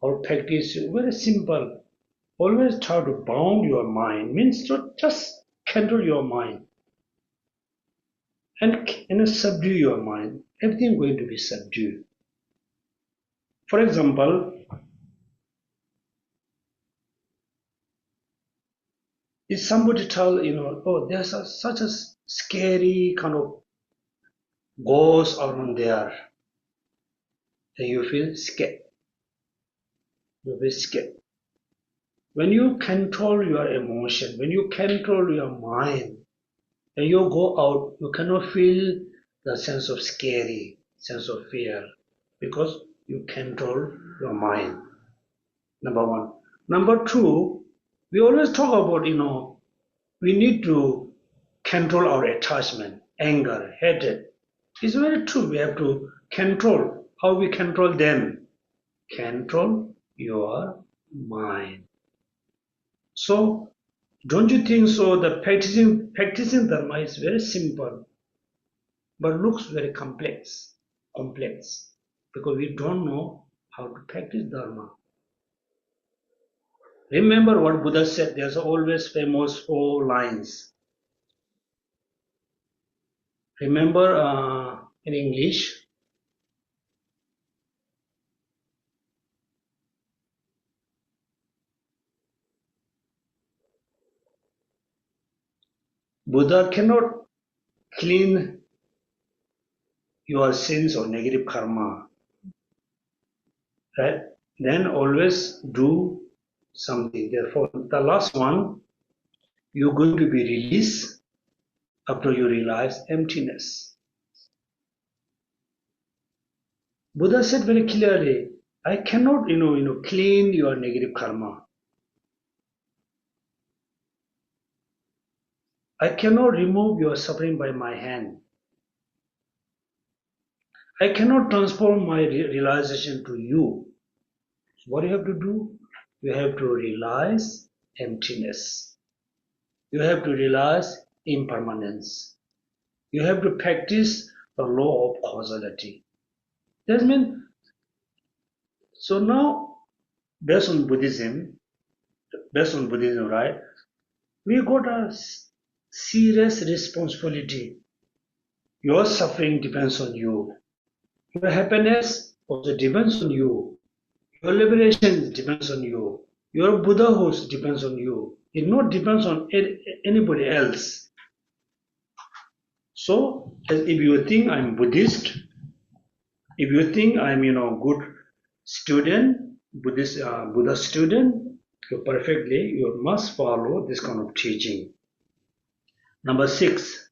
our practice is very simple. Always try to bound your mind, means to just control your mind and subdue your mind. Everything going to be subdued. For example, if somebody tell, oh, there's such a scary kind of ghost around there, then you feel scared. You feel scared. When you control your emotion, when you control your mind, and you go out, you cannot feel the sense of scary, sense of fear, because you control your mind. Number 1. Number 2, we always talk about, we need to control our attachment, anger, hatred. It's very true. We have to control. How we control them? Control your mind. So, don't you think so? The practicing dharma is very simple, but looks very complex, because we don't know how to practice dharma. Remember what Buddha said. There's always famous 4 lines. Remember in English. Buddha cannot clean your sins or negative karma, right? Then always do something. Therefore, the last one, you're going to be released after you realize emptiness. Buddha said very clearly, I cannot, clean your negative karma. I cannot remove your suffering by my hand. I cannot transform my realization to you. So what you have to do? You have to realize emptiness. You have to realize impermanence. You have to practice the law of causality. That means, so now, based on Buddhism, right, we got a serious responsibility. Your suffering depends on you. Your happiness also depends on you. Your liberation depends on you. Your Buddhahood depends on you. It not depends on anybody else. So, if you think I'm Buddhist, if you think I'm, good student, Buddha student, you must follow this kind of teaching. Number 6,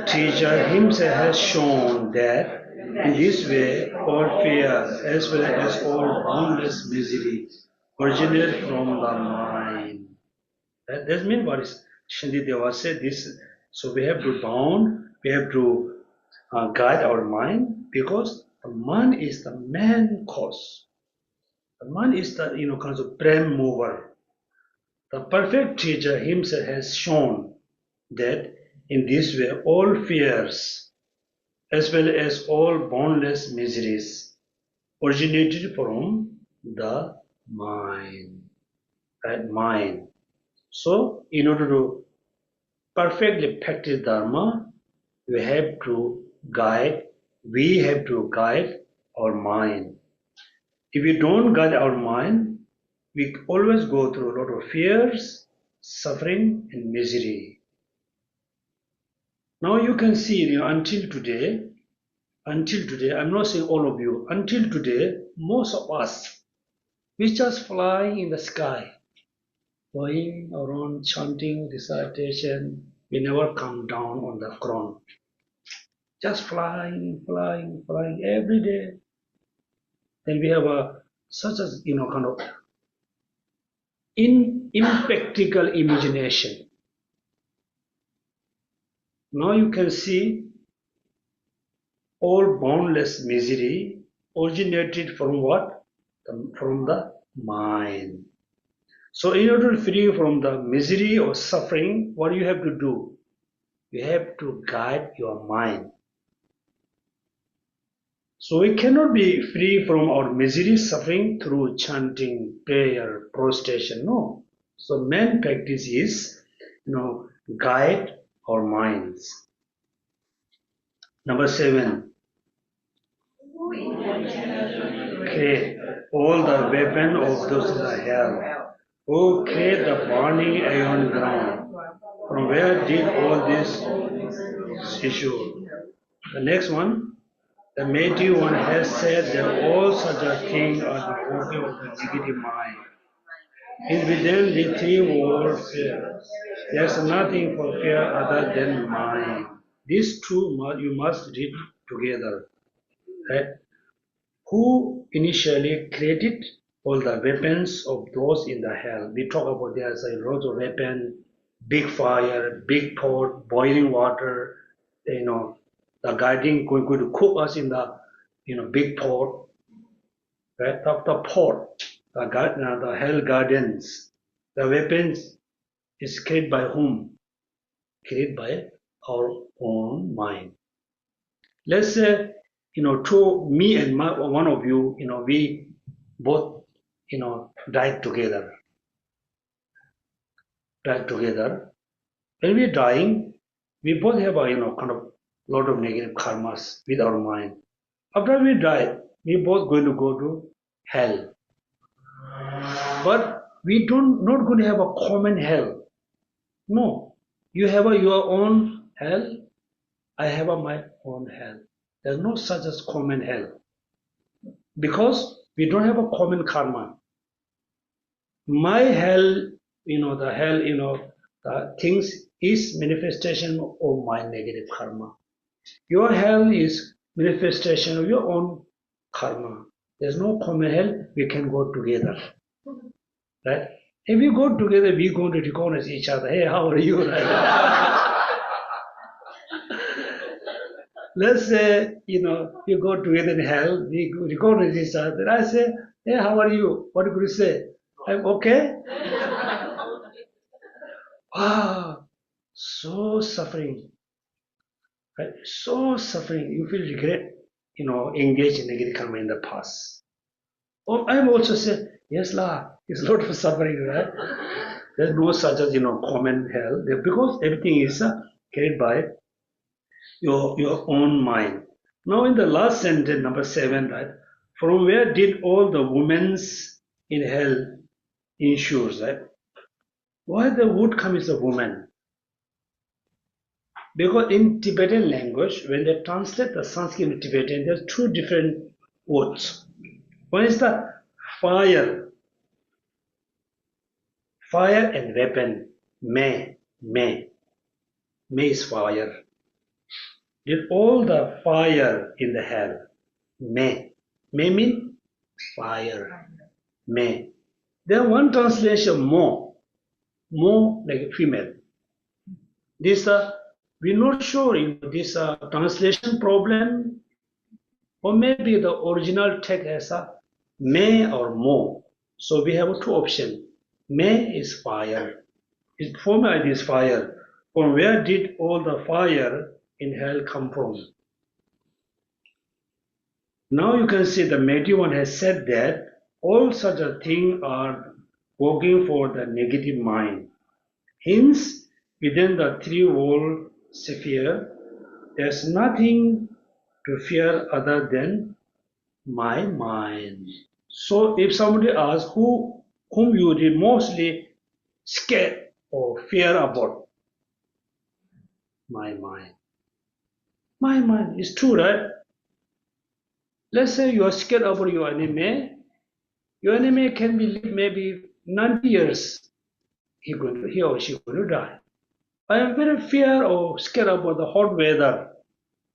teacher himself has shown that in this way all fears as well as all boundless misery originate from the mind. That means what is Shantideva said this. So we have to bound, we have to guide our mind, because the mind is the main cause. The mind is the kind of prime mover. The perfect teacher himself has shown that in this way all fears as well as all boundless miseries originated from the mind. Right? Mind. So in order to perfectly practice Dharma, we have to guide our mind. If we don't guide our mind, we always go through a lot of fears, suffering, and misery. Now you can see, until today, I'm not saying all of you, until today, most of us, we just fly in the sky, flying around, chanting, recitation. We never come down on the ground. Just flying every day. Then we have such a kind of impractical imagination. Now you can see all boundless misery originated from what? From the mind. So in order to free from the misery or suffering, what do you have to do? You have to guide your mind. So we cannot be free from our misery, suffering through chanting, prayer, prostration. No. So main practice is, guide our minds. Number 7. Create all the weapons of those in the hell. Who create the burning iron ground? From where did all this issue? The next one. The mighty one has said that all such a thing are the work of the negative mind. In within the three worlds, there is nothing for fear other than mind. These two you must read together. Right? Who initially created all the weapons of those in the hell? We talk about there's a lot of weapon, big fire, big pot, boiling water, the guiding going to cook us in the big pot, right? The pot, the hell gardens, the weapons is created by whom? Created by our own mind. Let's say, to me and one of you, we both, died together. When we're dying, we both have a, kind of lot of negative karmas with our mind. After we die, we both going to go to hell. But we not going to have a common hell. No. You have your own hell. I have my own hell. There's no such as common hell. Because we don't have a common karma. My hell, the hell, the things is manifestation of my negative karma. Your hell is manifestation of your own karma. There's no common hell, we can go together. Right? If we go together, we're going to recognize each other. Hey, how are you? Right? Let's say, you go together in hell, we recognize each other. I say, hey, how are you? What could you say? I'm okay? Wow, so suffering. Right? So suffering. You feel regret, engaged in negative karma in the past. Or I'm also saying, yes, it's a lot of suffering, right? There's no such as, common hell, because everything is carried by your own mind. Now in the last sentence, number 7, right? From where did all the women's in hell ensures, right? Why the wood comes a woman? Because in Tibetan language, when they translate the Sanskrit into Tibetan, there's 2 different words. One is the fire and weapon. May is fire. Did all the fire in the hell? May mean fire. May. Then one translation, mo like female. This we're not sure if this translation problem, or maybe the original text has a may or mo. So we have two options. May is fire. Its formula is fire. From where did all the fire in hell come from? Now you can see the Matthew one has said that all such a thing are working for the negative mind. Hence, within the three-wall sphere, there's nothing to fear other than my mind. So if somebody asks whom you mostly scared or fear about, my mind. My mind is true, right? Let's say you are scared about your enemy. Your enemy can be live maybe 90 years. He or she going to die. I am very fear or scared about the hot weather.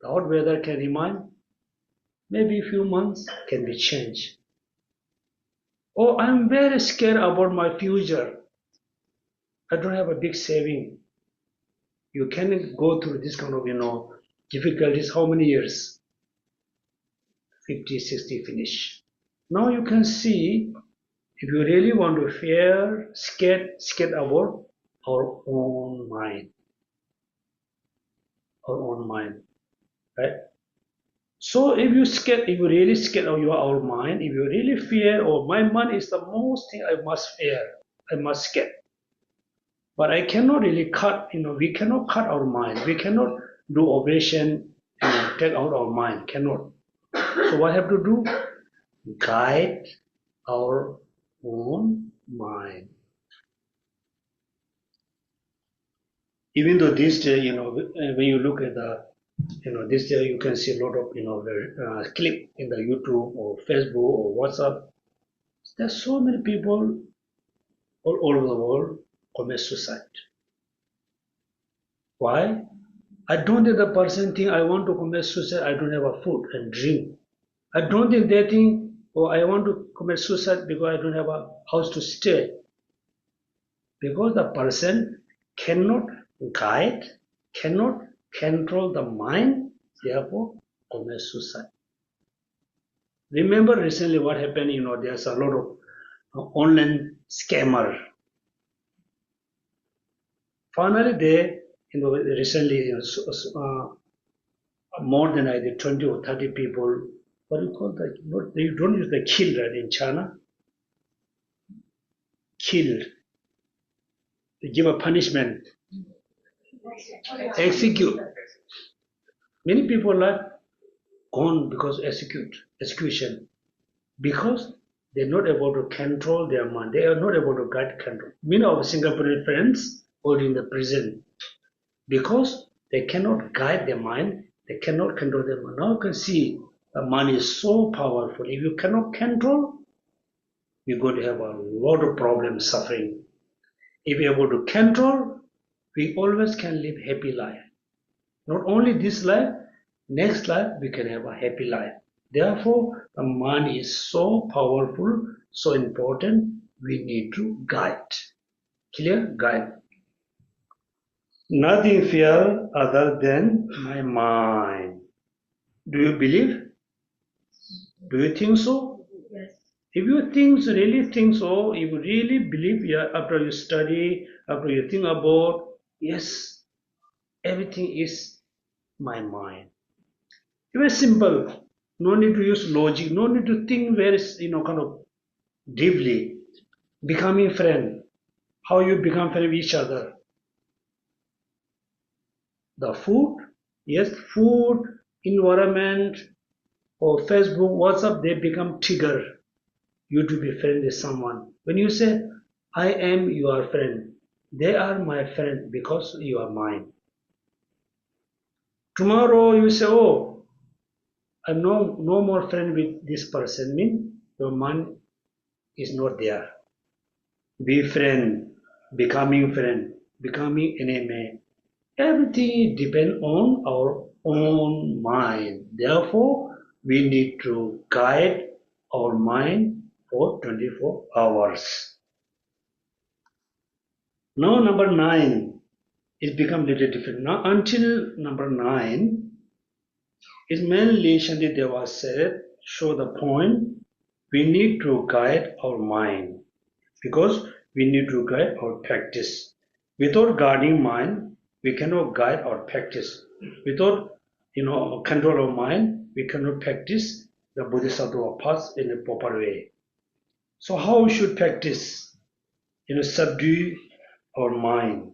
The hot weather can remain maybe a few months, can be changed. Or I am very scared about my future. I don't have a big saving. You can go through this kind of, difficulties. How many years? 50, 60 finish. Now you can see if you really want to fear, scared about our own mind. Our own mind. Right? So if you really scared of your own mind, if you really fear, my mind is the most thing I must fear, I must scare. But I cannot really we cannot cut our mind. We cannot do ovation, take out our mind, cannot. So what I have to do? Guide our own mind. Even though this day, when you look at this day you can see a lot of, clip in the YouTube or Facebook or WhatsApp. There's so many people all over the world commit suicide. Why? I don't think the person think I want to commit suicide, I don't have a food and drink. I don't think they think, I want to commit suicide because I don't have a house to stay. Because the person cannot guide, cannot control the mind, therefore commit suicide. Remember recently what happened, there's a lot of online scammer. Finally, they, recently, more than I did 20 or 30 people, what do you call that? They don't use the kill, right, in China. Killed. They give a punishment. Execute. Many people are gone because execution. Because they're not able to control their mind. They are not able to guide control. Many of Singaporean friends are in the prison because they cannot guide their mind. They cannot control their mind. Now you can see the mind is so powerful. If you cannot control, you're going to have a lot of problems, suffering. If you're able to control, we always can live happy life. Not only this life, next life we can have a happy life. Therefore, the mind is so powerful, so important, we need to guide. Clear? Guide. Nothing fear other than my mind. Do you believe? Do you think so?
Yes.
If you really think so, if you really believe, after you study, after you think about, yes, everything is my mind. Very simple. No need to use logic. No need to think very, kind of deeply. Becoming friend. How you become friend with each other. The food, yes, food, environment, or Facebook, WhatsApp, they become trigger you to be friend with someone. When you say, I am your friend, they are my friend because you are mine. Tomorrow you say, I'm no more friend with this person, mean your mind is not there. Be friend, becoming enemy. Everything depends on our own mind. Therefore, we need to guide our mind for 24 hours. Now, number 9. it becomes a little different. Now, until number 9, is mainly Shantideva said, show the point, we need to guide our mind because we need to guide our practice. Without guiding mind, we cannot guide our practice. Without control of mind, we cannot practice the Bodhisattva path in a proper way. So how we should practice? Subdue our mind.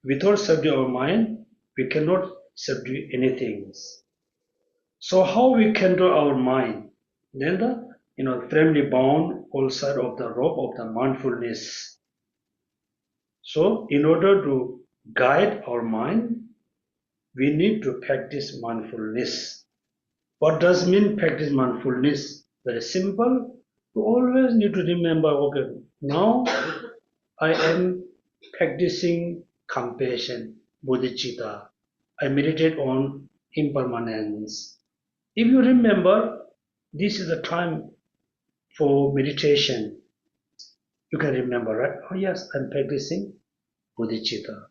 Without subdue our mind, we cannot subdue anything. So how we control our mind? Then the firmly bound all side of the rope of the mindfulness. So in order to guide our mind, we need to practice mindfulness. What does mean practice mindfulness? Very simple. You always need to remember, okay, now I am practicing compassion, bodhicitta. I meditate on impermanence. If you remember, this is the time for meditation. You can remember, right? Oh yes, I'm practicing bodhicitta.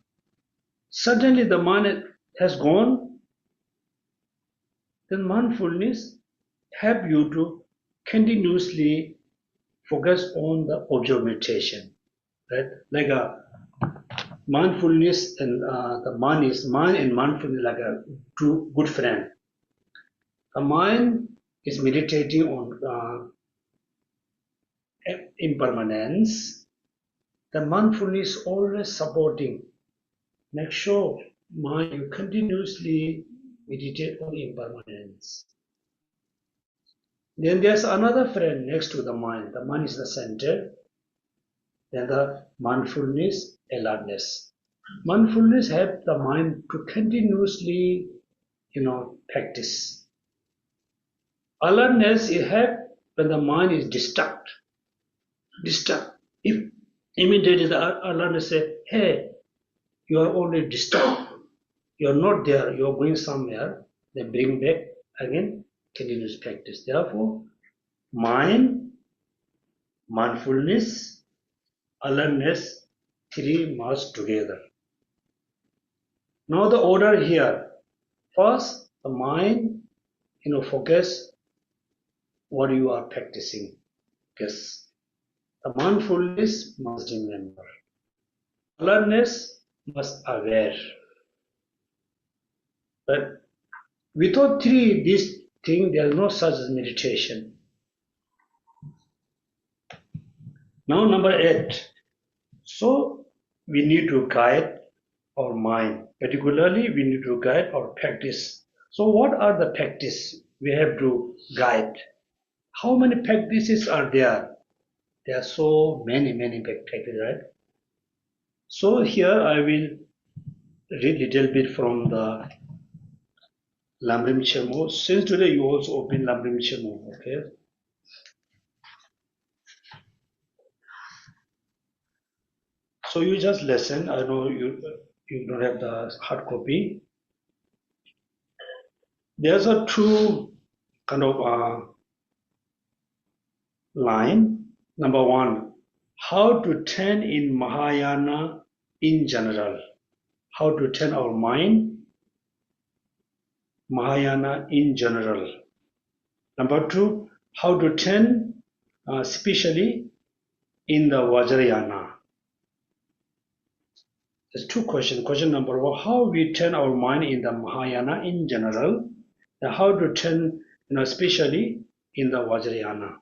Suddenly the mind has gone, then mindfulness help you to continuously focus on the object meditation, right? Like a mindfulness and the mind and mindfulness like a two good friend. The mind is meditating on impermanence. The mindfulness always supporting. Make sure mind you continuously meditate on impermanence. Then there's another friend next to the mind. The mind is the center. Then the mindfulness, alertness. Mindfulness helps the mind to continuously, practice. Alertness it helps when the mind is disturbed. If immediately the alertness say, hey, you are already disturbed. You are not there. You are going somewhere. Then bring back again continuous practice. Therefore, mind, mindfulness, alertness, 3 merged together. Now the order here. First, the mind, focus what you are practicing. Yes. The mindfulness must remember. Alertness must aware. But without this thing, there is no such as meditation. Now number 8. So we need to guide our mind. Particularly, we need to guide our practice. So what are the practice we have to guide? How many practices are there? There are so many practices, right? So here I will read little bit from the Lamrim Chemo. Since today you also open Lamrim Chemo, okay? So you just listen. I know you don't have the hard copy. There's a two kind of line. Number 1, how to turn in Mahayana in general. How to turn our mind, Mahayana in general. Number 2, how to turn especially in the Vajrayana. There's 2 questions. Question number 1, how we turn our mind in the Mahayana in general, and how to turn, especially in the Vajrayana.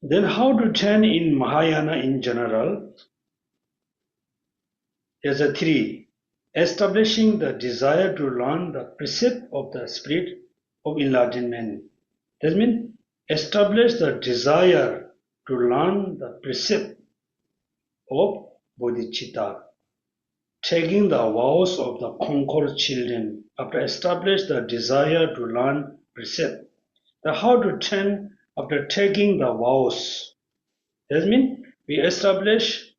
Then how to turn in Mahayana in general. There's a 3, establishing the desire to learn the precept of the spirit of enlightenment. That means establish the desire to learn the precept of bodhicitta, taking the vows of the conquered children. After establish the desire to learn precept, the how to turn after taking the vows. That means we establish,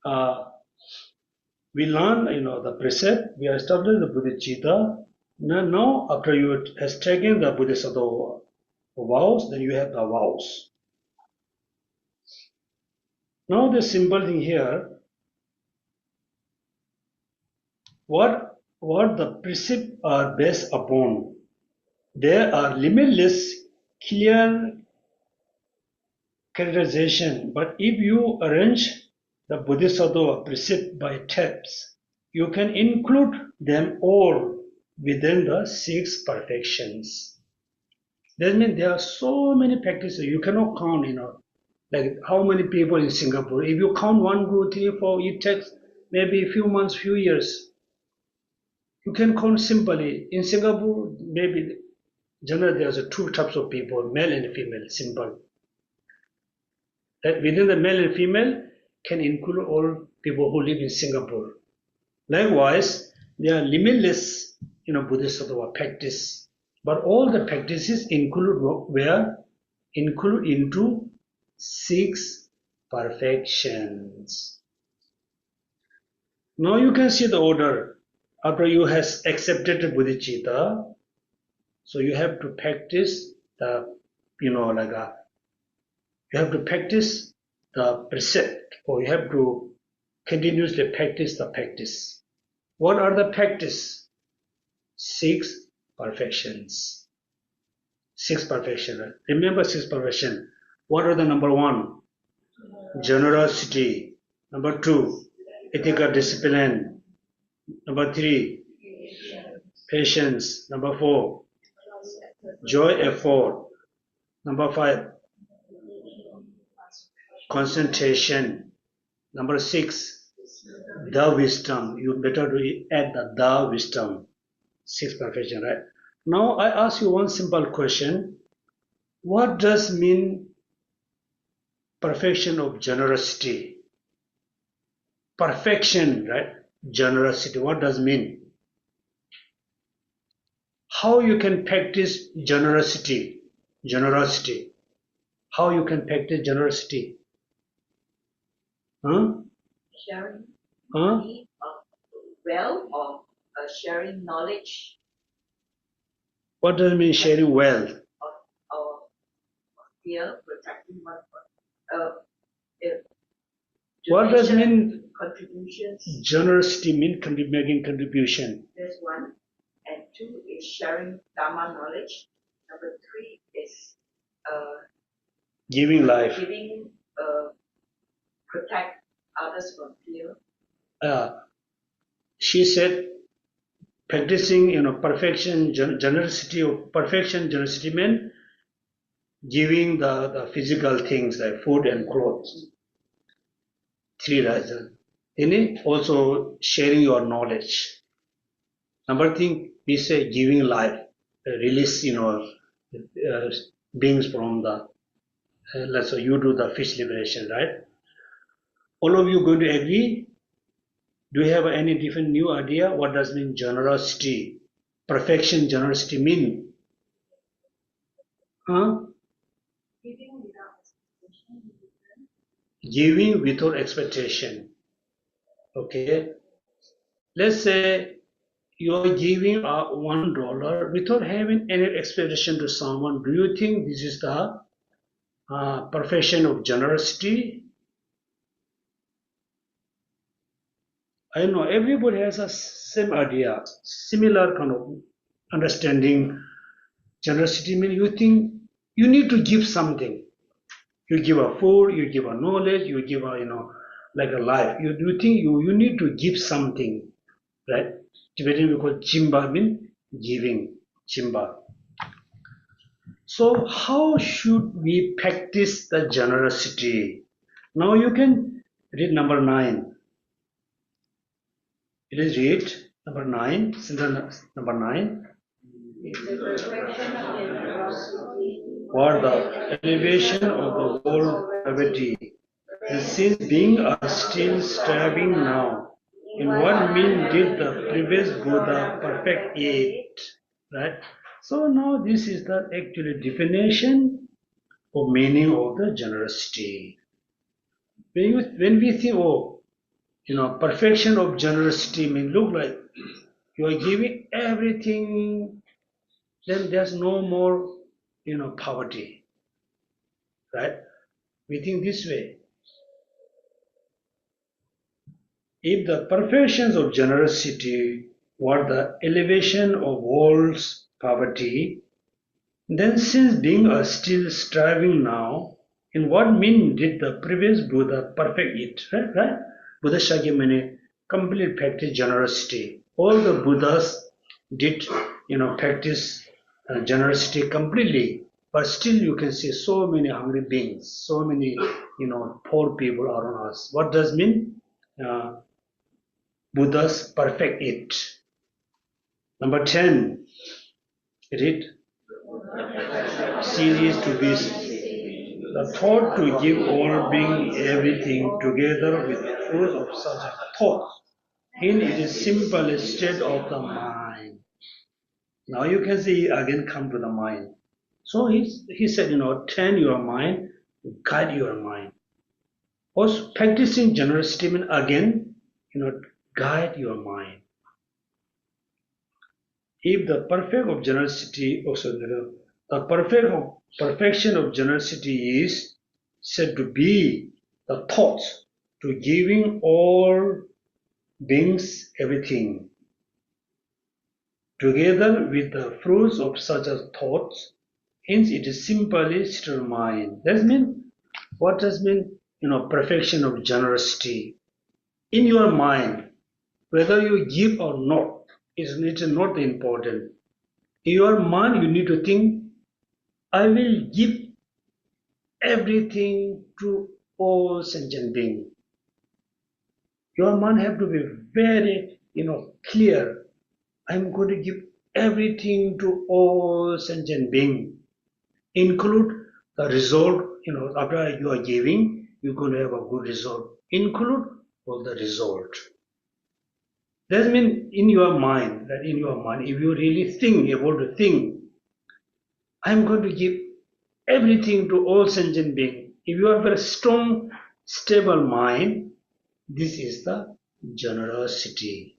we learn, the precept. We establish the bodhicitta. Now, after you has taken the Bodhisattva vows, then you have the vows. Now the simple thing here, what the precepts are based upon, there are limitless, clear characterization, but if you arrange the Bodhisattva precept by tabs, you can include them all within the 6 perfections. That means there are so many practices you cannot count, like how many people in Singapore. If you count 1, 2, 3, 4, it takes maybe a few months, few years. You can count simply. In Singapore, maybe generally there's 2 types of people, male and female, simple. That within the male and female can include all people who live in Singapore. Likewise, there are limitless, Bodhisattva practice, but all the practices include into 6 perfections. Now you can see the order. After you have accepted the bodhicitta, so you have to practice the, you have to practice the precept, or you have to continuously practice the practice. What are the practice? 6 perfections. 6 perfections. Remember 6 perfections. What are the number 1? Generosity. Number 2, ethical discipline. Number 3, patience. Number 4, joy effort. Number 5, concentration. Number 6, the wisdom. You better add the wisdom. 6 perfection, right? Now I ask you one simple question. What does mean perfection of generosity? Perfection, right? Generosity. What does mean? How you can practice generosity? Generosity. How you can practice generosity?
Sharing
Huh?
wealth or sharing knowledge
What does it mean sharing wealth?
or fear, protecting one.
What does mean
contributions?
generosity mean making contribution?
There's 1. And 2 is sharing Dharma knowledge. Number 3 is
Giving life.
Protect others from fear.
She said practicing, perfection, generosity of perfection, generosity means giving the physical things like food and clothes. 3 reasons. Then also sharing your knowledge. Number thing, we say giving life, release, beings from the, let's say you do the fish liberation, right? All of you going to agree? Do you have any different new idea? What does mean generosity? Perfection, generosity mean? Huh? Giving without expectation. Okay. Let's say you are giving $1 without having any expectation to someone. Do you think this is the perfection of generosity? I know everybody has a same idea, similar kind of understanding. Generosity means you think you need to give something. You give a food, you give a knowledge, you give a, like a life. You think you need to give something, right? Tibetan we call chimba mean giving, chimba. So how should we practice the generosity? Now you can read number 9. Please read number 9, sentence number 9. For the elevation of the world gravity, the six beings are still striving now. In what mean did the previous Buddha perfect it? Right? So now this is the actual definition of meaning of the generosity. When we think, perfection of generosity mean look like you are giving everything, then there's no more, poverty, right? We think this way. If the perfections of generosity were the elevation of world's poverty, then since beings are still striving now, in what means did the previous Buddha perfect it? Right? Buddha Shakyamuni complete practice generosity. All the Buddhas did, practice generosity completely. But still you can see so many hungry beings, so many, poor people around us. What does mean? Buddhas perfect it. Number 10, read. Series to be the thought to give all being everything together with the force of such a thought in its simple state of the mind. Now you can see again come to the mind. So he said, train your mind, guide your mind. Also practicing generosity means again, guide your mind. If the perfect of generosity, the perfection of generosity is said to be the thought to giving all beings everything. Together with the fruits of such a thought, hence it is simply still mind. That means, what does mean, perfection of generosity? In your mind, whether you give or not, is not important. In your mind, you need to think, I will give everything to all sentient beings. Your mind have to be very, clear. I'm going to give everything to all sentient beings. Include the result, after you are giving, you're going to have a good result. Include all the result. That means in your mind, if you really think about the thing, I'm going to give everything to all sentient beings. If you have a strong, stable mind, this is the generosity.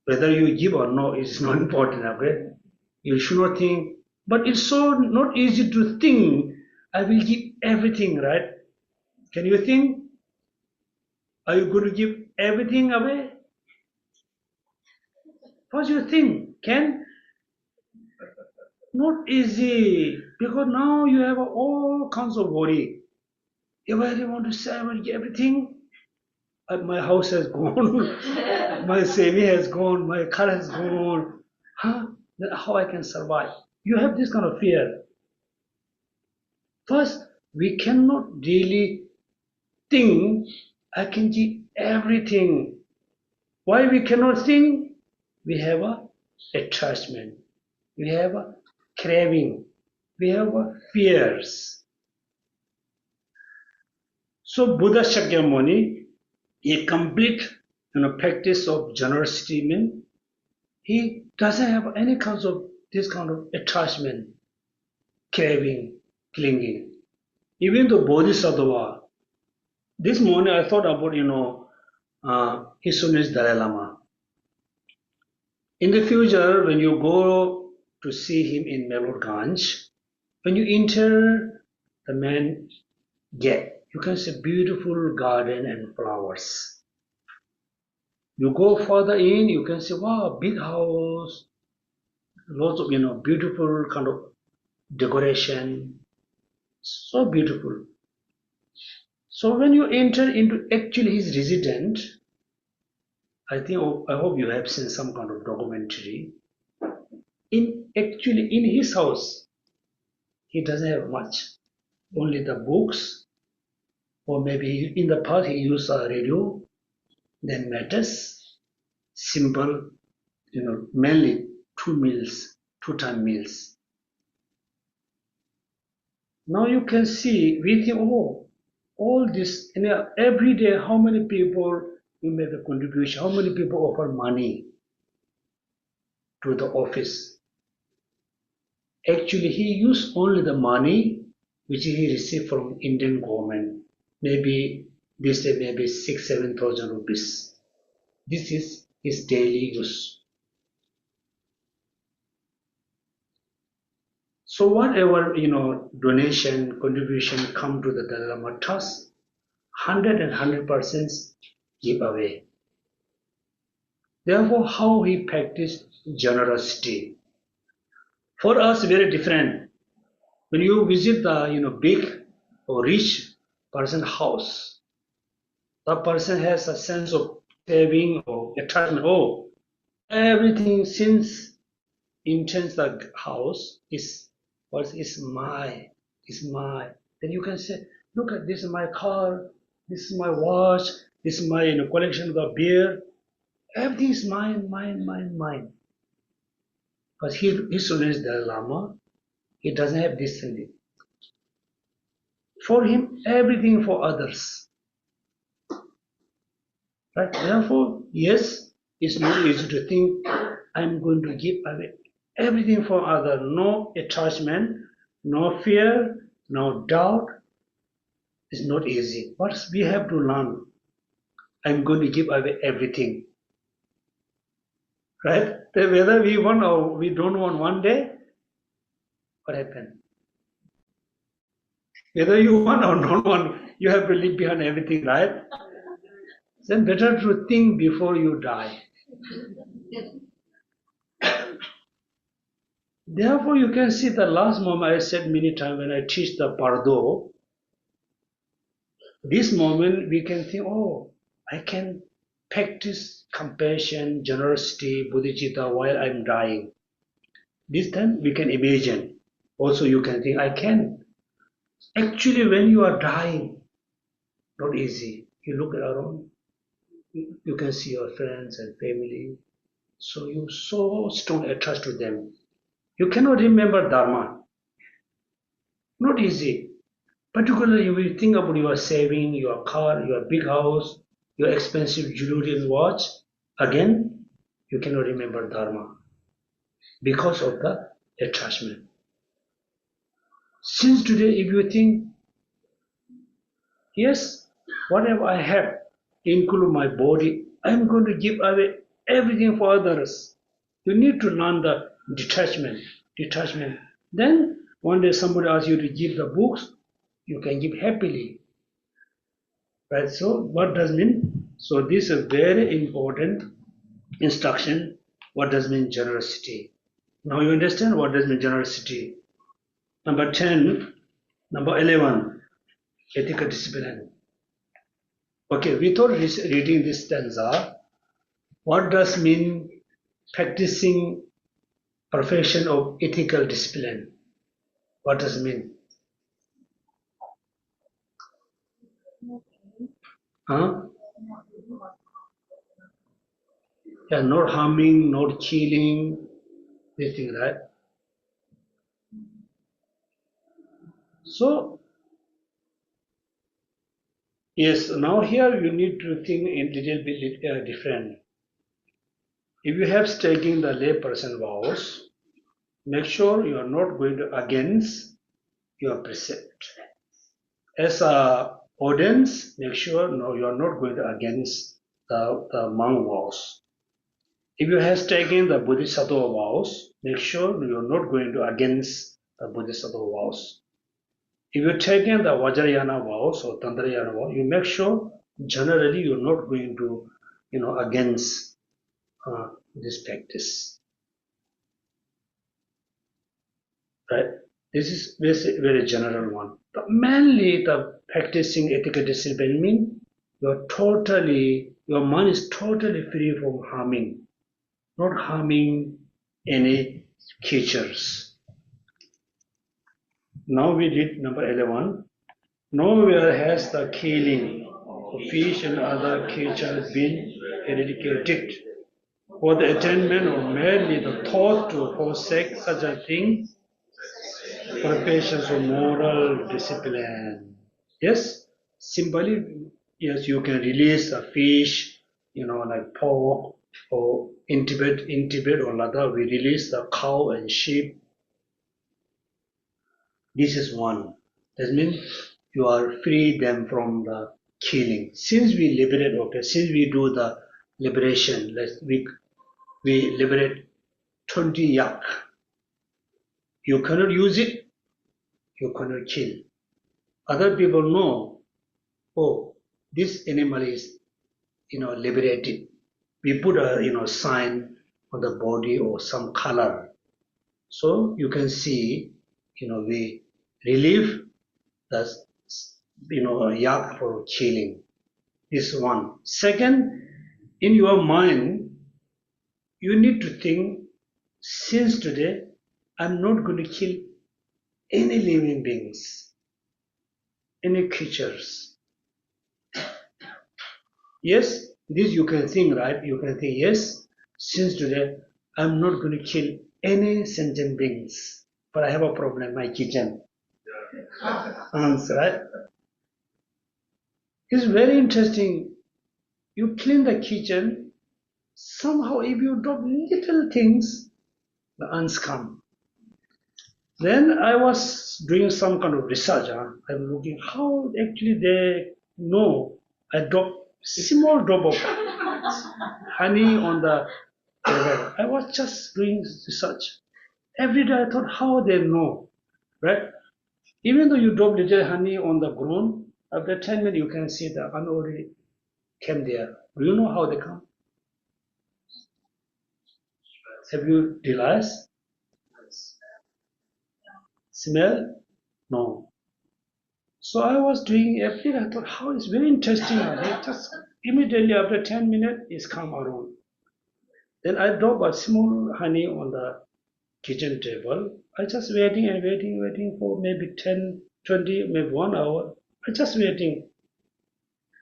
Whether you give or no is not important, okay? You should not think, but it's so not easy to think, I will give everything, right? Can you think? Are you going to give everything away? First you think, can? Not easy, because now you have all kinds of worry. If I really want to say I will give everything, my house has gone, my saving has gone, my car has gone. Then how I can survive? You have this kind of fear. First, we cannot really think I can give everything. Why we cannot think? We have a attachment. We have a craving. We have a fears. So Buddha Shakyamuni, a complete practice of generosity means he doesn't have any kinds of this kind of attachment, craving, clinging. Even the Bodhisattva, this morning I thought about, His Holiness Dalai Lama. In the future, when you go to see him in Melodganj, when you enter the main gate, you can see beautiful garden and flowers. You go further in, you can see, wow, big house, lots of, beautiful kind of decoration, so beautiful. So when you enter into actually his residence, I hope you have seen some kind of documentary. In his house, he doesn't have much, only the books, or maybe in the past he used a radio, then matters, simple, mainly two-time meals. Now you can see, we think, oh, all this, every day, how many people you make a contribution, how many people offer money to the office. Actually, he used only the money which he received from Indian government. Maybe this day, maybe 6,000-7,000 rupees. This is his daily use. So whatever, donation, contribution come to the Dalai Lama Trust, 100% give away. Therefore, how he practiced generosity. For us, very different. When you visit the big or rich person house, the person has a sense of saving or attachment. Oh, everything since enters the house is what is mine, is mine. Then you can say, look at this is my car, this is my watch, this is my collection of the beer. Everything is mine, mine, mine, mine. But His Holiness Dalai Lama, he doesn't have this thing. For him, everything for others. Right? Therefore, yes, it's not easy to think I'm going to give away everything for others. No attachment, no fear, no doubt. It's not easy. But we have to learn. I'm going to give away everything. Right? Whether we want or we don't want one day, what happens? Whether you want or don't want, you have to leave behind everything, right? Then better to think before you die. Therefore, you can see the last moment I said many times when I teach the Bardo, this moment we can think, oh, I can practice compassion, generosity, bodhicitta while I'm dying. This time we can imagine. Also you can think, I can. Actually, when you are dying, not easy. You look around, you can see your friends and family. So you so strong attached to them. You cannot remember Dharma. Not easy. Particularly you will think about your saving, your car, your big house, your expensive jewelry and watch. Again, you cannot remember Dharma because of the attachment. Since today, if you think, yes, whatever I have, include my body, I'm going to give away everything for others. You need to learn the detachment. Then one day somebody asks you to give the books, you can give happily. Right? So what does mean? So this is a very important instruction. What does mean generosity? Now you understand what does mean generosity. Number 10, number 11, ethical discipline. Okay, without reading this stanza, what does mean practicing perfection of ethical discipline? What does it mean? Huh? Yeah, not harming, not killing, this thing, right? So, yes, now here you need to think a little bit different. If you have taken the lay person vows, make sure you are not going to against your precept. As a audience, make sure no, you are not going to against the monk vows. If you have taken the Bodhisattva vows, make sure you are not going to against the Bodhisattva vows. If you taken the Vajrayana vows or Tantrayana vows, you make sure generally you are not going to, against this practice. Right? This is very general one. But mainly the practicing ethical discipline means your mind is totally free from harming, not harming any creatures. Now we did number 11. Nowhere has the killing of fish and other creatures been eradicated, for the attainment of merely the thought to forsake such a thing for patience or moral discipline. Yes, simply, yes, you can release a fish, like pork, or in Tibet or Ladakh, we release the cow and sheep. This is one. That means you are free them from the killing. Since we liberate, since we do the liberation, we liberate 20 yak. You cannot use it, you cannot kill. Other people know, oh, this animal is liberated. We put a sign on the body or some color, so you can see we relieve the yak for killing. This one. Second, in your mind, you need to think, since today, I'm not going to kill any living beings, any creatures. Yes, this you can think, right? You can think, yes, since today, I'm not going to kill any sentient beings, but I have a problem in my kitchen. Answer, right? It's very interesting. You clean the kitchen, somehow if you drop little things, the ants come. Then I was doing some kind of research. I'm looking how actually they know I drop small drop of honey on the table. I was just doing research. Every day I thought how they know, right? Even though you drop little honey on the ground, after 10 minutes you can see the ant already came there. Do you know how they come? Have you realized? Smell? No. So I was doing everything. I thought, how it's very interesting. They just immediately after 10 minutes, it's come around. Then I drop a small honey on the kitchen table. I just waiting and waiting for maybe 10, 20, maybe 1 hour. I just waiting.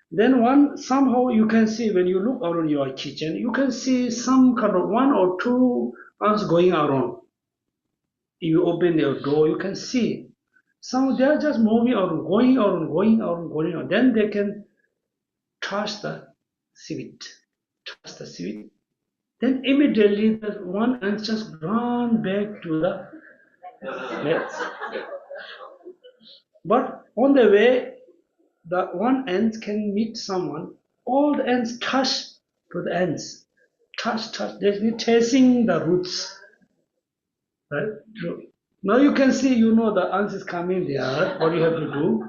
Then somehow you can see when you look around your kitchen, you can see some kind of 1 or 2 ants going around. If you open your door, you can see. Some they are just moving around, going around. Then they can touch the sweet. Then immediately the one ant just run back to the net. But on the way, the one ant can meet someone. All the ants touch to the ants. Touch. They're tasting the roots. Right? Now you can see, the ants is coming there. What you have to do?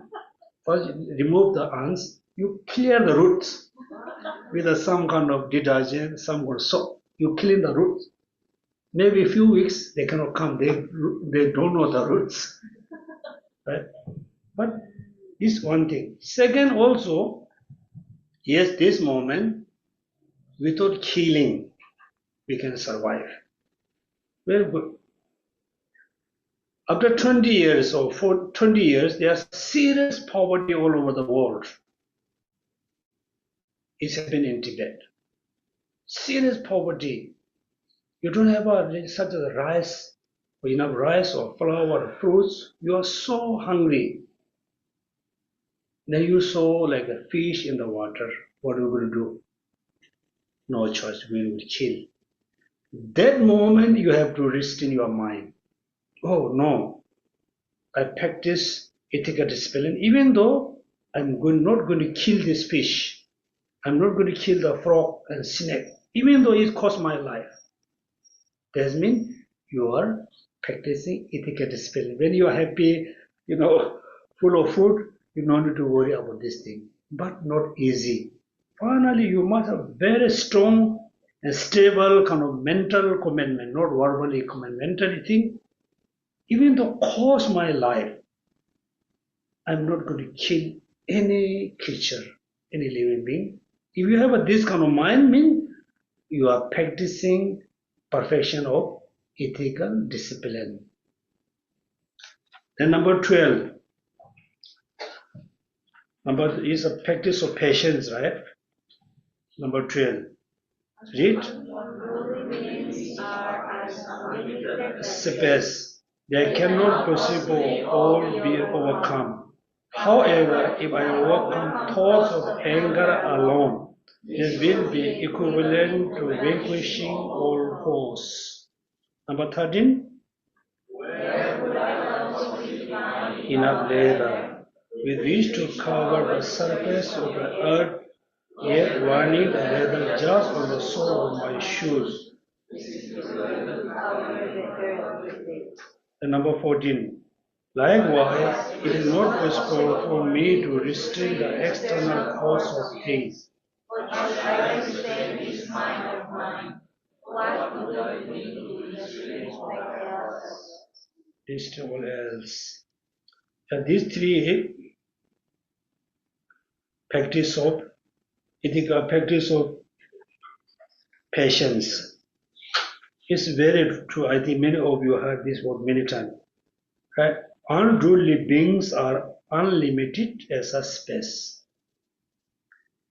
First, remove the ants. You clear the roots with some kind of detergent, some kind of soap. You clean the roots. Maybe a few weeks they cannot come. They don't know the roots, right? But this one thing. Second, also, yes, this moment without killing, we can survive. Very good. After 20 years or 20 years, there's serious poverty all over the world. It's happened in Tibet. Serious poverty. You don't have such as rice, or enough rice or flour or fruits. You are so hungry. Then you saw like a fish in the water. What are you going to do? No choice. We will kill. That moment you have to restrain your mind. Oh no, I practice ethical discipline. Even though I'm not going to kill this fish, I'm not going to kill the frog and snake, even though it costs my life. That means you are practicing ethical discipline. When you are happy, full of food, you don't need to worry about this thing. But not easy. Finally, you must have very strong and stable kind of mental commitment, not verbally commitment, mentally think. Even though it costs my life, I'm not going to kill any creature, any living being. If you have this kind of mind, means you are practicing perfection of ethical discipline. Then number 12. Number is a practice of patience, right? Number 12. Read. Space. They cannot possibly all be overcome. However, if I overcome thoughts of anger alone, this will be equivalent to vanquishing all foes. Number 13. Enough leather with which to cover the surface of the earth, yet wanting the leather just on the sole of my shoes. And number 14. Likewise, it is not possible for me to restrain the external cause of things.
silence then this mind of mine. What would I do in spiritual else?
Distributable else. And these three practice of ethical practice of patience is very true. I think many of you heard this word many times. Right? Unruly beings are unlimited as a space.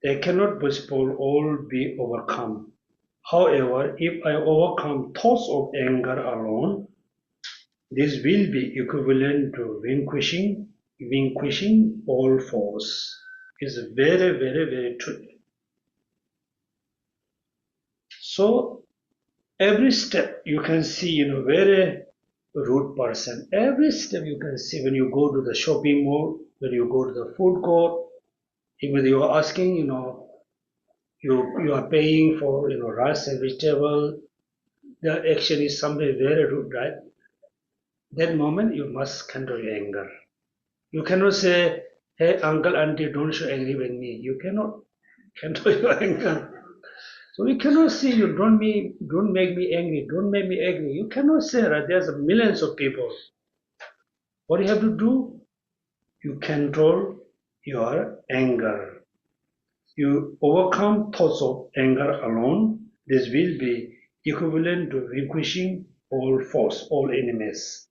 They cannot possibly all be overcome. However, if I overcome thoughts of anger alone, this will be equivalent to vanquishing all force. It's very, very, very true. So every step you can see, very rude person. Every step you can see when you go to the shopping mall, when you go to the food court, even you are asking, you are paying for, rice and vegetable. The action is something very rude, right? That moment you must control your anger. You cannot say, "Hey, uncle, auntie, don't show angry with me." You cannot control your anger. So we cannot say, "You don't make me angry, don't make me angry." You cannot say that. There's millions of people. What you have to do, you control your anger. You overcome thoughts of anger alone. This will be equivalent to vanquishing all foes, all enemies.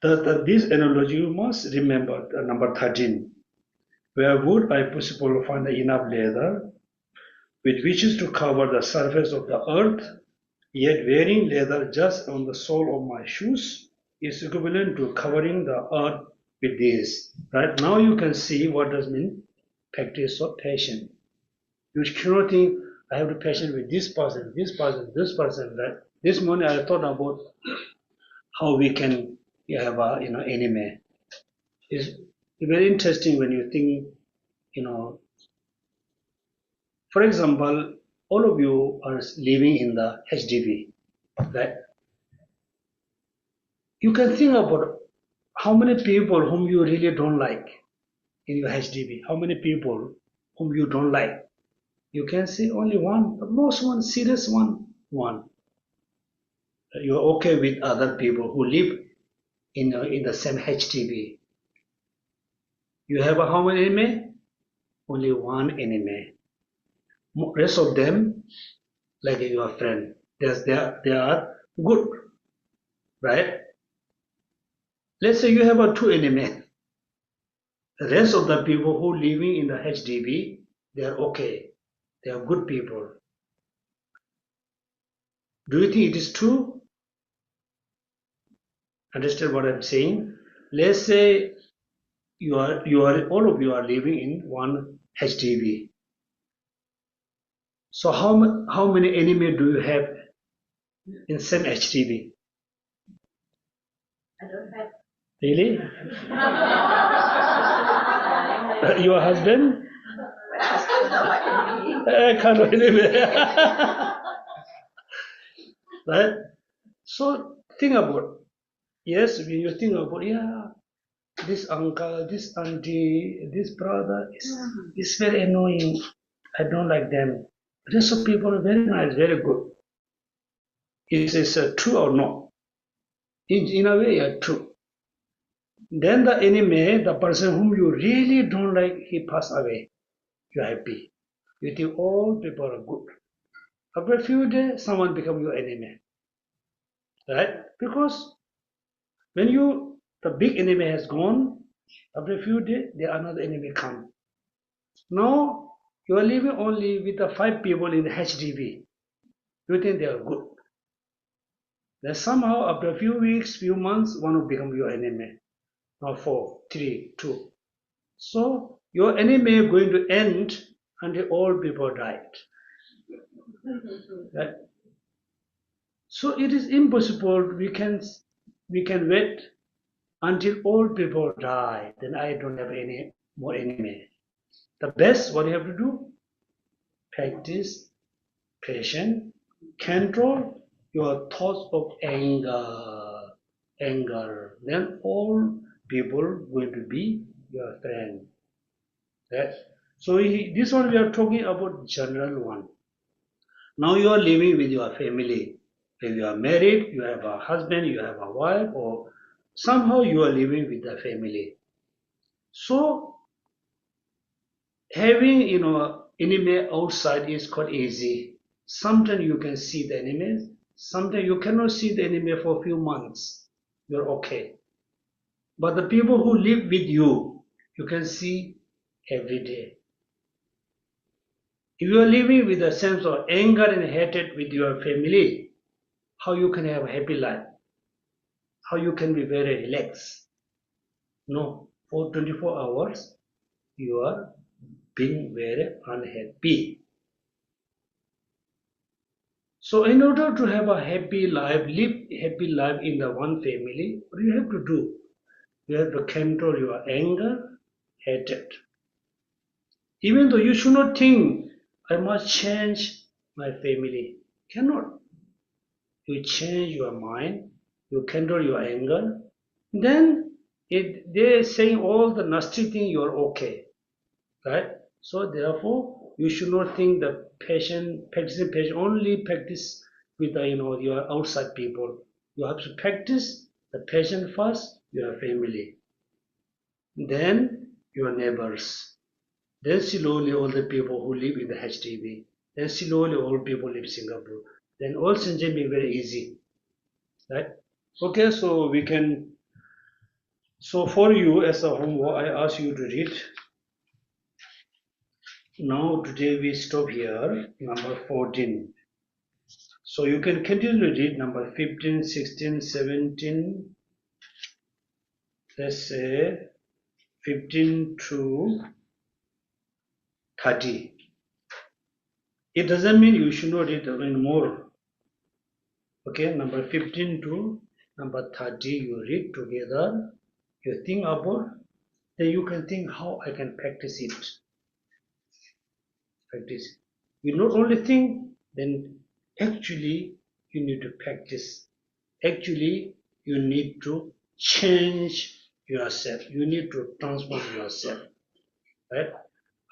This analogy you must remember, number 13. Where would I possibly find enough leather with which to cover the surface of the earth, yet wearing leather just on the sole of my shoes is equivalent to covering the earth with this. Right now you can see what does mean practice of patience. You cannot think I have to patience with this person, this person, this person. Right? This morning I thought about how we can have a enemy. It's very interesting when you think, for example, all of you are living in the HDB, right? You can think about how many people whom you really don't like in your HDB, how many people whom you don't like. You can see only one, the most one, serious one. You're okay with other people who live in the same HDB. You have how many enemy? Only one enemy. Rest of them, like your friend, they are good, right? Let's say you have two enemies. The rest of the people who living in the HDB, they are okay. They are good people. Do you think it is true? Understand what I'm saying? Let's say all of you are living in one HDB. So how many enemies do you have in same HDB?
I don't have.
Really? Your husband?
My husband not my enemy.
Kind of enemy. Right? So think about, yes, when you think about, this uncle, this auntie, this brother is very annoying. I don't like them. The rest of people are very nice, very good. Is this true or not? In a way, true. Then the enemy, the person whom you really don't like, he passed away. You're happy. You think all people are good. After a few days, someone become your enemy. Right? Because when the big enemy has gone, after a few days, another enemy come. Now, you are living only with the 5 people in the HDB. You think they are good. Then somehow, after a few weeks, few months, one will become your enemy. Now 4, 3, 2. So, your enemy is going to end until all people died. Right? So, it is impossible we can wait until all people die. Then I don't have any more enemy. The best, what you have to do? Practice patience, control your thoughts of anger. Then all people going to be your friend. Right? So this one we are talking about general one. Now you are living with your family. If you are married, you have a husband, you have a wife, or somehow you are living with the family. So having enemy outside is quite easy. Sometimes you can see the enemy. Sometimes you cannot see the enemy for a few months. You're okay. But the people who live with you can see every day. If you are living with a sense of anger and hatred with your family, how you can have a happy life? How you can be very relaxed? No, for 24 hours you are being very unhappy. So in order to have a happy life, live happy life in the one family, what do you have to do? You have to control your anger, hatred. Even though you should not think, I must change my family. Cannot. You change your mind, you control your anger, then they're saying all the nasty thing you're okay. Right? So therefore, you should not think the practicing patient only practice with the, your outside people. You have to practice the patient first, your family, then your neighbors, then slowly all the people who live in the HDB, then slowly all people live in Singapore. Then all Shenzhen be very easy, right? Okay, so we can. So for you as a homework, I ask you to read. Now today we stop here, number 14. So you can continue to read number 15, 16, 17, let's say 15 to 30. It doesn't mean you should not read more. Okay, number 15 to number 30 you read together, you think about, then you can think how I can practice it. Practice. You not only think, then actually you need to practice. Actually, you need to change yourself. You need to transform yourself. Right?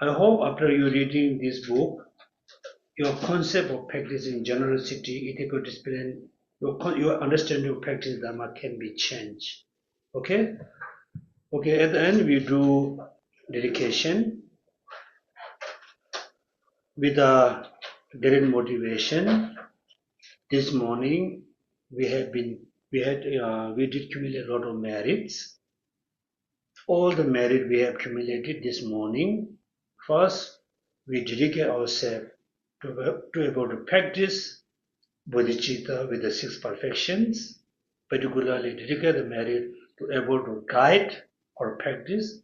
I hope after you reading this book, your concept of practicing generosity, ethical discipline, your understanding of practice Dharma can be changed. Okay? Okay, at the end we do dedication with a direct motivation. This morning we did accumulate a lot of merits. All the merit we have accumulated this morning. First, we dedicate ourselves to able to practice bodhicitta with the six perfections, particularly dedicate the merit to able to guide or practice,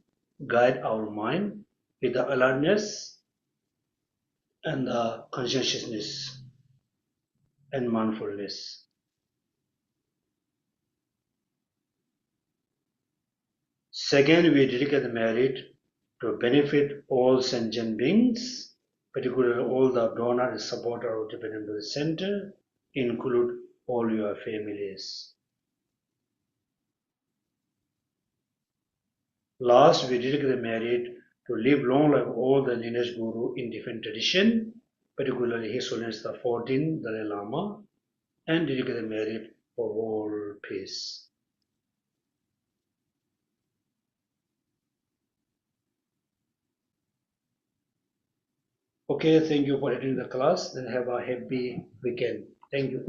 guide our mind with the alertness and the conscientiousness and mindfulness. Second, we dedicate the merit to benefit all sentient beings, particularly all the donor and supporter of Tibetan Buddhist Center, include all your families. Last, we dedicate the merit to live long life all the lineage guru in different tradition, particularly His Holiness the 14th Dalai Lama, and dedicate the merit for world peace. Okay, thank you for attending the class. Then have a happy weekend. Thank you.